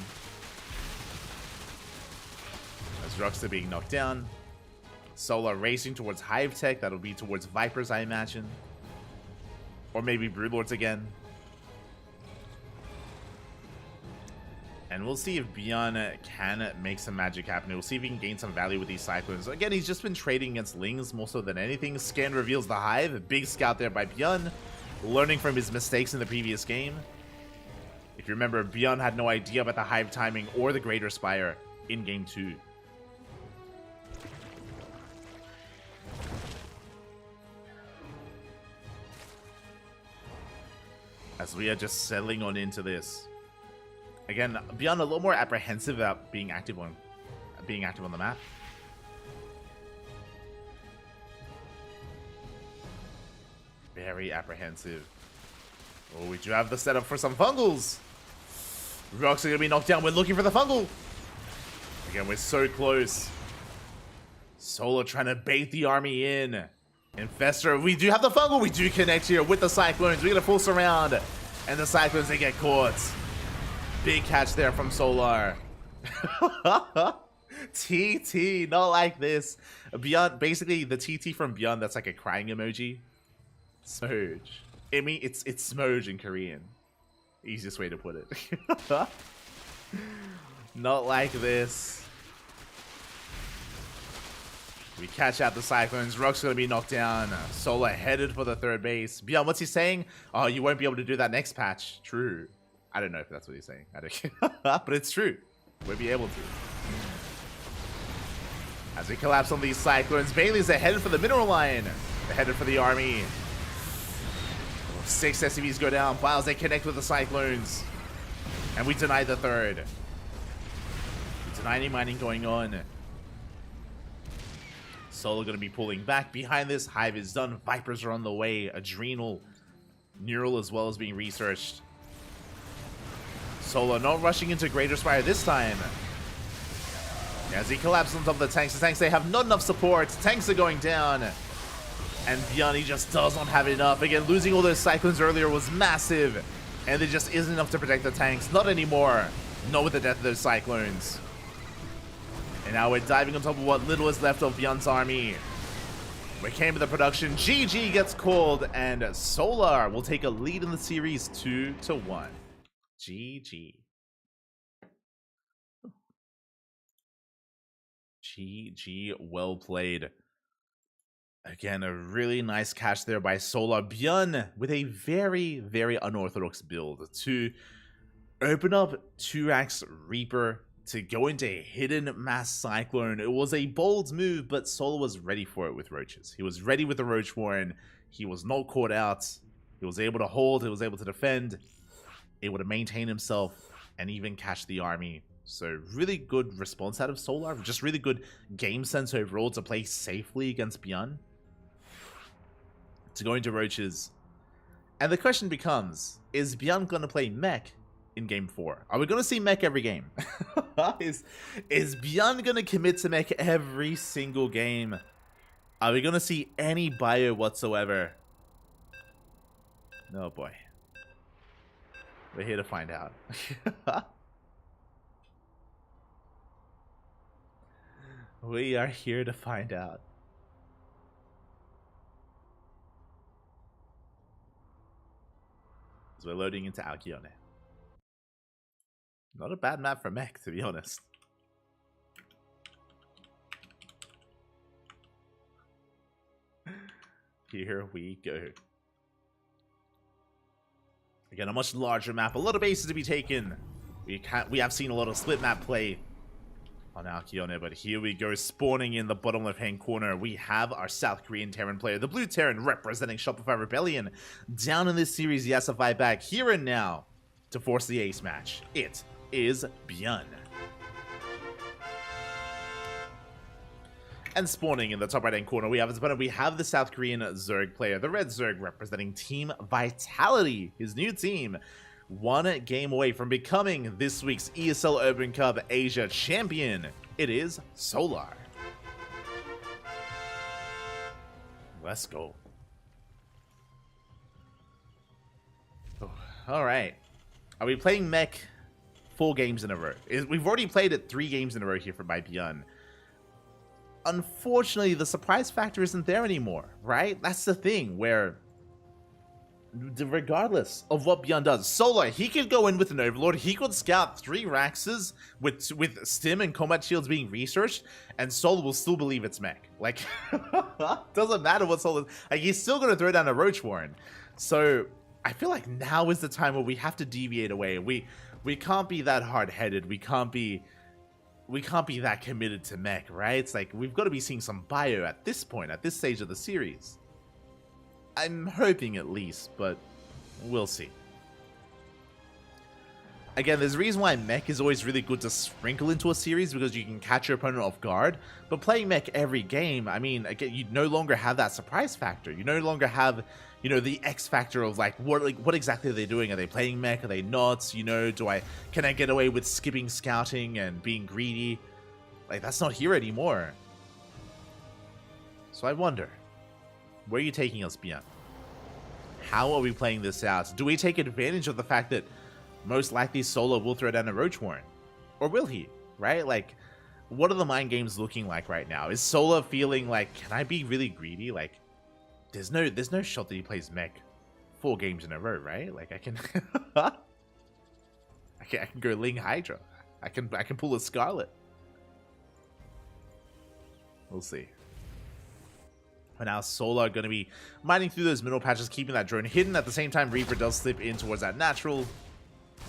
As Rocks are being knocked down. Solar racing towards Hive Tech. That'll be towards Vipers, I imagine. Or maybe Broodlords again. And we'll see if Bjorn can make some magic happen. We'll see if he can gain some value with these Cyclones. Again, he's just been trading against Lings more so than anything. Scan reveals the Hive. A big scout there by Bjorn. Learning from his mistakes in the previous game. If you remember, Bjorn had no idea about the Hive timing or the Greater Spire in Game 2. As we are just settling on into this. Again, Bjorn a little more apprehensive about being active on the map. Very apprehensive. Oh, we do have the setup for some fungals. Rocks are gonna be knocked down. We're looking for the fungal. Again, we're so close. Solo trying to bait the army in. Infestor, we do have the fungal. We do connect here with the Cyclones. We get a full surround. And the Cyclones, they get caught. Big catch there from Solar. TT, not like this. Beyond, basically the TT from Beyond, that's like a crying emoji. Smoge. I mean, it's Smoge in Korean. Easiest way to put it. Not like this. We catch out the Cyclones. Rock's gonna be knocked down. Solar headed for the third base. Beyond, what's he saying? Oh, you won't be able to do that next patch. True. I don't know if that's what he's saying. I don't but it's true. We'll be able to. As we collapse on these Cyclones, Bailey's headed for the mineral line. They're headed for the army. 6 SCVs go down. Biles, they connect with the Cyclones. And we deny the third. We deny any mining going on. Solo going to be pulling back. Behind this, Hive is done. Vipers are on the way. Adrenal. Neural as well as being researched. Solo not rushing into Greater Spire this time. As he collapses on top of the tanks, they have not enough support. Tanks are going down. And Beyond, he just does not have enough. Again, losing all those Cyclones earlier was massive. And there just isn't enough to protect the tanks. Not anymore. Not with the death of those Cyclones. And now we're diving on top of what little is left of Beyond's army. We came to the production. GG gets called. And Solar will take a lead in the series 2-1. GG. GG, well played. Again, a really nice catch there by Solar. Bjorn with a very, very unorthodox build to open up 2x Reaper to go into Hidden Mass Cyclone. It was a bold move, but Solar was ready for it with Roaches. He was ready with the Roach Warren. He was not caught out. He was able to hold. He was able to defend. Able to maintain himself and even catch the army. So really good response out of Solar. Just really good game sense overall to play safely against Bjorn. To go into Roaches. And the question becomes, is Bjorn going to play mech in game 4? Are we going to see mech every game? is Bjorn going to commit to mech every single game? Are we going to see any bio whatsoever? Oh boy. We're here to find out. We are here to find out. So we're loading into Alcyone. Not a bad map for mech, to be honest. Here we go. Again, a much larger map, a lot of bases to be taken. We have seen a lot of split map play on Alcyone, but here we go, spawning in the bottom left-hand corner. We have our South Korean Terran player, the Blue Terran, representing Shopify Rebellion, down in this series, Yasify back here and now to force the ace match. It is Bjorn. And spawning in the top right-hand corner, we have the South Korean Zerg player, the Red Zerg, representing Team Vitality, his new team. one game away from becoming this week's ESL Open Cup Asia champion. It is Solar. Let's go. Oh, all right. Are we playing mech 4 games in a row? We've already played it 3 games in a row here for my Beyond. Unfortunately, the surprise factor isn't there anymore, right? That's the thing, where regardless of what Beyond does, Solar, he could go in with an Overlord, he could scout 3 Raxes with Stim and Combat Shields being researched, and Solar will still believe it's mech. Like, doesn't matter what Solar, like, he's still gonna throw down a Roach Warren. So, I feel like now is the time where we have to deviate away. We can't be that hard-headed, we can't be that committed to mech, right? It's like, we've got to be seeing some bio at this point, at this stage of the series. I'm hoping at least, but we'll see. Again, there's a reason why mech is always really good to sprinkle into a series, because you can catch your opponent off guard. But playing mech every game, I mean, again, you no longer have that surprise factor. You no longer have, you know, the X factor of like what exactly are they doing? Are they playing mech? Are they not? You know, can I get away with skipping scouting and being greedy? Like, that's not here anymore. So I wonder, where are you taking us, Beyond? How are we playing this out? Do we take advantage of the fact that most likely Solar will throw down a Roach Warren? Or will he? Right? Like, what are the mind games looking like right now? Is Solar feeling like, can I be really greedy? Like, there's no shot that he plays mech 4 games in a row, right? Like, I can I can go Ling Hydra. I can pull a Scarlet. We'll see. But now Solar going to be mining through those middle patches, keeping that drone hidden. At the same time, Reaper does slip in towards that natural.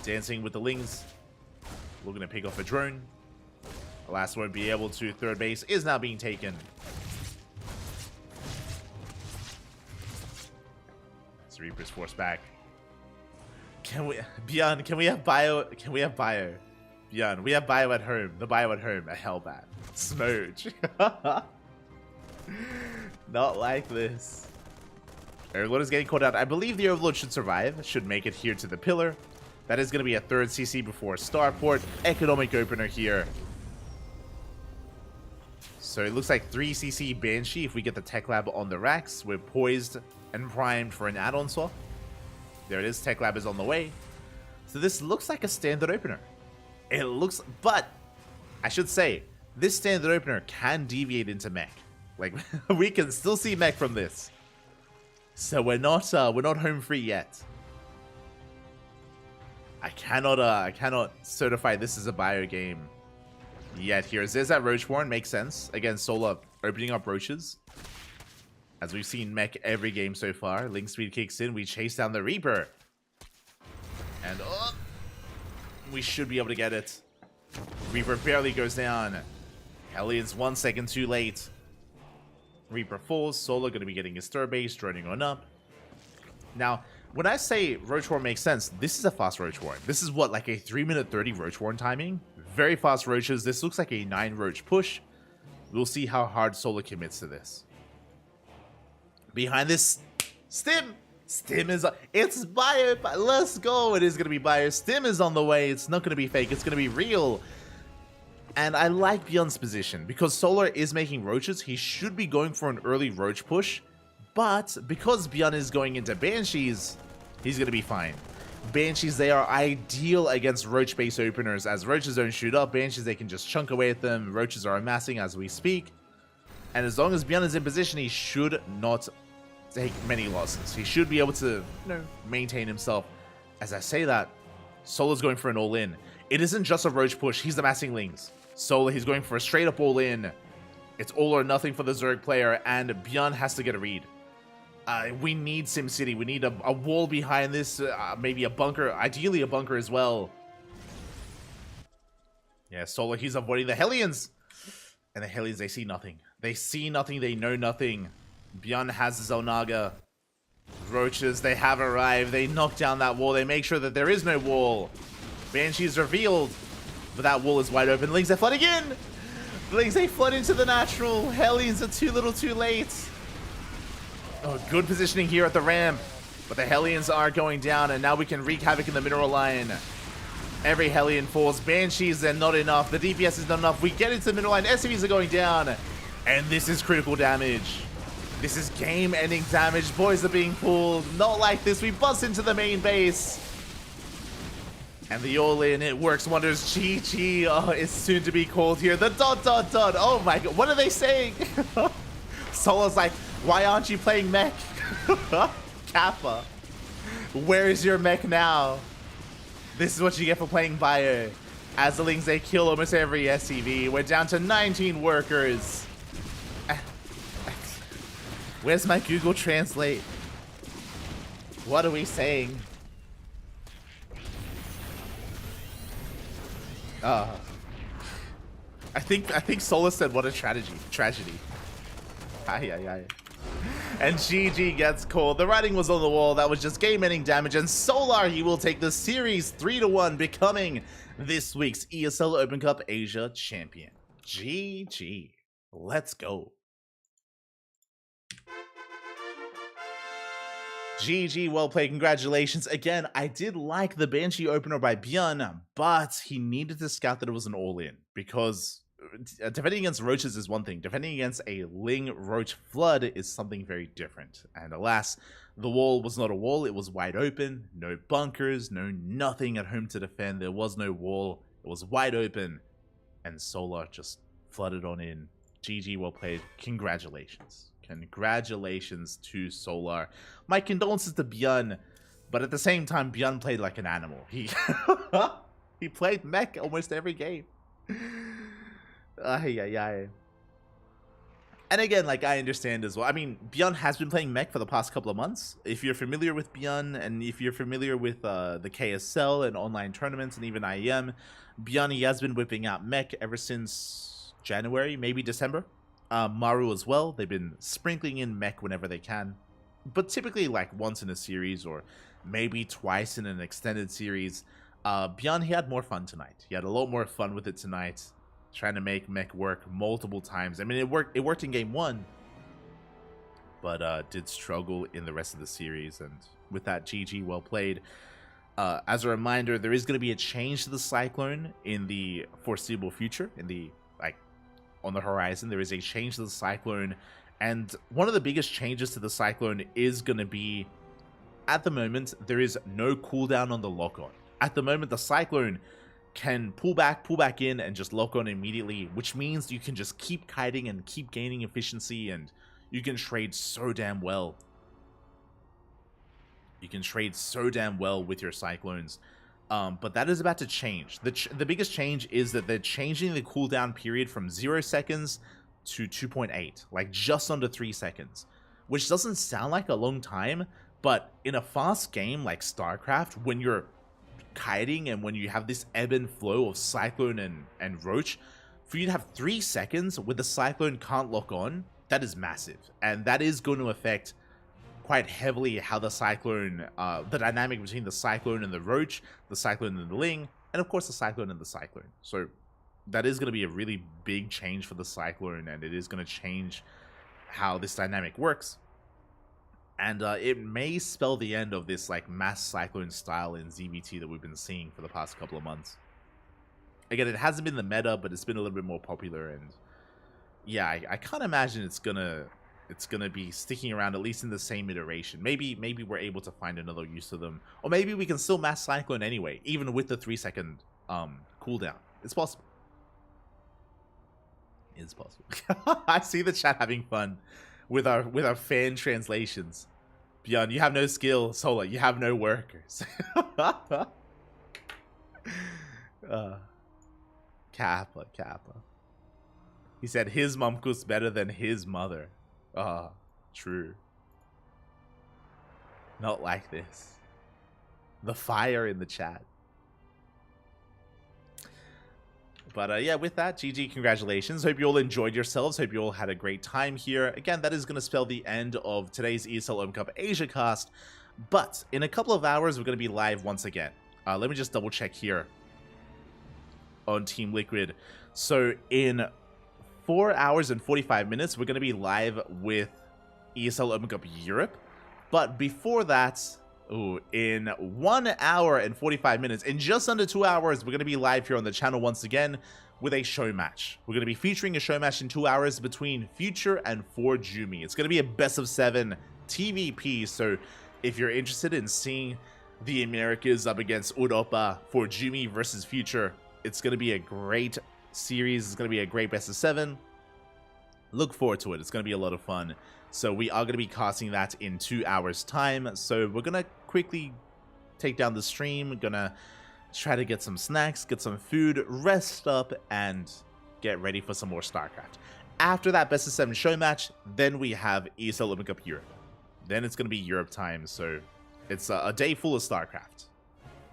Dancing with the Lings. Looking to pick off a drone. The last won't be able to. Third base is now being taken. So Reaper's forced back. Beyond, can we have bio? Can we have bio? Beyond, we have bio at home. The bio at home, a Hellbat. Smoge. Not like this. Overlord is getting caught out. I believe the Overlord should survive. Should make it here to the pillar. That is going to be a 3rd CC before Starport. Economic opener here. So it looks like 3 CC Banshee if we get the Tech Lab on the racks. We're poised and primed for an add-on swap. There it is. Tech Lab is on the way. So this looks like a standard opener. It looks, but I should say, this standard opener can deviate into mech. Like, we can still see mech from this. So we're not home free yet. I cannot certify this is a bio game yet here. There's that Roach Warren, makes sense. Again, Solar opening up Roaches. As we've seen mech every game so far. Link speed kicks in, we chase down the Reaper. And we should be able to get it. Reaper barely goes down. Hellions 1 second too late. Reaper falls. Solar going to be getting his third base, droning on up. Now, when I say Roach Warren makes sense, this is a fast Roach Warren. This is what, like a 3-minute 30 Roach Warren timing? Very fast Roaches. This looks like a 9 Roach push. We'll see how hard Solar commits to this. Behind this, Stim! Stim is, it's bio, let's go. It is going to be bio. Stim is on the way. It's not going to be fake. It's going to be real. And I like Beyond's position, because Solar is making Roaches. He should be going for an early Roach push, but because Beyond is going into Banshees, he's going to be fine. Banshees, they are ideal against Roach base openers, as Roaches don't shoot up. Banshees, they can just chunk away at them. Roaches are amassing as we speak. And as long as Beyond is in position, he should not take many losses. He should be able to, you know, maintain himself. As I say that, Solar's going for an all-in. It isn't just a Roach push. He's amassing Lings. Solar, he's going for a straight up all-in. It's all or nothing for the Zerg player, and Beyond has to get a read. We need SimCity. We need a wall behind this, maybe a bunker, ideally a bunker as well. Yeah, Solar, he's avoiding the Hellions. And the Hellions, they see nothing. They see nothing, they know nothing. Beyond has the Zelnaga. Roaches, they have arrived. They knock down that wall. They make sure that there is no wall. Banshee's revealed. But that wall is wide open. Lings, they flood again! Lings, they flood into the natural. Hellions are too little too late. Oh, good positioning here at the ramp. But the Hellions are going down, and now we can wreak havoc in the mineral line. Every Hellion falls. Banshees are not enough. The DPS is not enough. We get into the mineral line. SCVs are going down. And this is critical damage. This is game-ending damage. Boys are being pulled. Not like this. We bust into the main base. And the all-in, it works wonders. GG is soon to be called here. The ... Oh my god. What are they saying? Solo's like, why aren't you playing mech? Kappa, where is your mech now? This is what you get for playing Bio. Azalings, they kill almost every SCV. We're down to 19 workers. Where's my Google Translate? What are we saying? I think Sola said what a tragedy. Aye. And GG gets called. The writing was on the wall. That was just game-ending damage. And Solar, he will take the series 3-1, becoming this week's ESL Open Cup Asia champion. GG. Let's go. GG, well played. Congratulations. Again, I did like the Banshee opener by Björn, but he needed to scout that it was an all-in, because defending against roaches is one thing. Defending against a Ling Roach Flood is something very different. And alas, the wall was not a wall. It was wide open. No bunkers, no nothing at home to defend. There was no wall. It was wide open. And Solar just flooded on in. GG, well played. Congratulations. Congratulations to Solar. My condolences to Björn, but at the same time, Björn played like an animal. He played mech almost every game. And again, like, I understand as well. I mean, Björn has been playing mech for the past couple of months. If you're familiar with Björn, and if you're familiar with the KSL and online tournaments and even IEM, Björn, he has been whipping out mech ever since January, maybe December. Maru as well. They've been sprinkling in mech whenever they can, but typically like once in a series or maybe twice in an extended series. Björn, he had more fun tonight. He had a lot more fun with it tonight, trying to make mech work multiple times. I mean, it worked in game 1, but did struggle in the rest of the series. And with that, GG, well played. As a reminder, there is going to be a change to the Cyclone in the foreseeable future. On the horizon, there is a change to the Cyclone, and one of the biggest changes to the Cyclone is going to be, at the moment, there is no cooldown on the lock-on. At the moment, the Cyclone can pull back in, and just lock on immediately, which means you can just keep kiting and keep gaining efficiency, and you can trade so damn well. You can trade so damn well with your Cyclones. But that is about to change. The biggest change is that they're changing the cooldown period from 0 seconds to 2.8, like just under 3 seconds, which doesn't sound like a long time, but in a fast game like StarCraft, when you're kiting and when you have this ebb and flow of Cyclone and Roach, for you to have 3 seconds with the Cyclone can't lock on, that is massive. And that is going to affect quite heavily how the Cyclone, the dynamic between the Cyclone and the Roach, the Cyclone and the Ling, and of course the Cyclone and the Cyclone. So that is going to be a really big change for the Cyclone, and it is going to change how this dynamic works. And it may spell the end of this like mass Cyclone style in ZVT that we've been seeing for the past couple of months. Again, it hasn't been the meta, but it's been a little bit more popular, and yeah, I can't imagine it's gonna be sticking around, at least in the same iteration. Maybe we're able to find another use to them, or maybe we can still mass Cyclone anyway, even with the 3-second cooldown. It's possible. It's possible. I see the chat having fun with our fan translations. Björn, you have no skill. Solar, you have no workers. Kappa. He said his momkus better than his mother. True. Not like this. The fire in the chat. But yeah, with that, GG, congratulations. Hope you all enjoyed yourselves. Hope you all had a great time here. Again, that is going to spell the end of today's ESL Open Cup Asia cast. But in a couple of hours, we're going to be live once again. Let me just double check here on Team Liquid. So in 4 hours and 45 minutes, we're going to be live with ESL Open Cup Europe. But before that, in 1 hour and 45 minutes, in just under 2 hours, we're going to be live here on the channel once again with a show match. We're going to be featuring a show match in 2 hours between Future and Forjumi. It's going to be a best of 7 TVP, so if you're interested in seeing the Americas up against Europa, Forjumi versus Future, it's going to be a great series. It's going to be a great best of 7. Look forward to it. It's going to be a lot of fun. So we are going to be casting that in 2 hours time. So we're going to quickly take down the stream. Going to try to get some snacks, get some food, rest up, and get ready for some more StarCraft. After that best of 7 show match, then we have ESL Open Cup Europe. Then it's going to be Europe time. So it's a day full of StarCraft.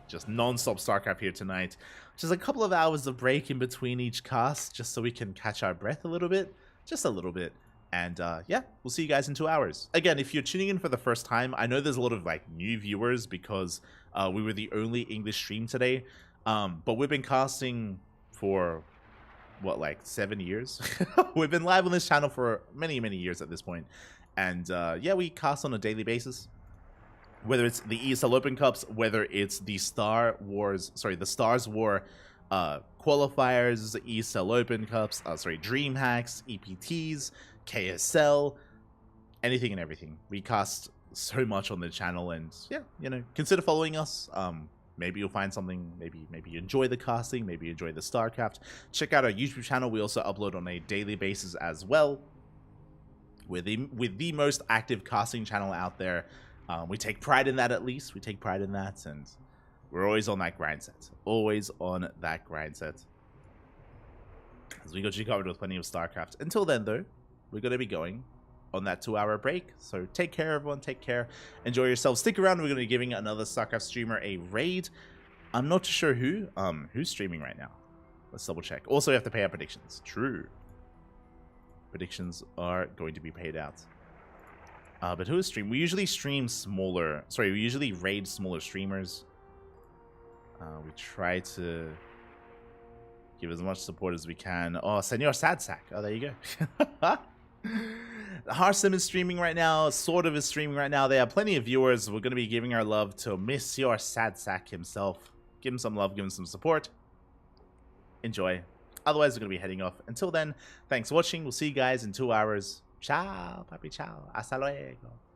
Just non-stop StarCraft here tonight. Just a couple of hours of break in between each cast, just so we can catch our breath a little bit. Just a little bit. And yeah, we'll see you guys in 2 hours. Again, if you're tuning in for the first time, I know there's a lot of like new viewers because we were the only English stream today. But we've been casting for what, like 7 years? We've been live on this channel for many years at this point. And yeah, we cast on a daily basis. Whether it's the ESL Open Cups, whether it's the Stars War qualifiers, ESL Open Cups, Dream Hacks, EPTs, KSL, anything and everything. We cast so much on the channel, and yeah, you know, consider following us. Maybe you'll find something. Maybe you enjoy the casting. Maybe you enjoy the StarCraft. Check out our YouTube channel. We also upload on a daily basis as well. With the most active casting channel out there. We take pride in that, at least. We take pride in that, and we're always on that grind set. Always on that grind set. As we got you covered with plenty of StarCraft. Until then, though, we're going to be going on that 2-hour break. So take care, everyone. Take care. Enjoy yourselves. Stick around. We're going to be giving another StarCraft streamer a raid. I'm not sure who's streaming right now. Let's double check. Also, we have to pay our predictions. True. Predictions are going to be paid out. But who is streaming? We usually stream smaller. Sorry, we usually raid smaller streamers. We try to give as much support as we can. Oh, Senor Sadsack. Oh, there you go. Harsim is streaming right now. Sort of is streaming right now. They have plenty of viewers. We're going to be giving our love to Monsieur Sadsack himself. Give him some love. Give him some support. Enjoy. Otherwise, we're going to be heading off. Until then, thanks for watching. We'll see you guys in 2 hours. Ciao, papi, ciao. Hasta luego.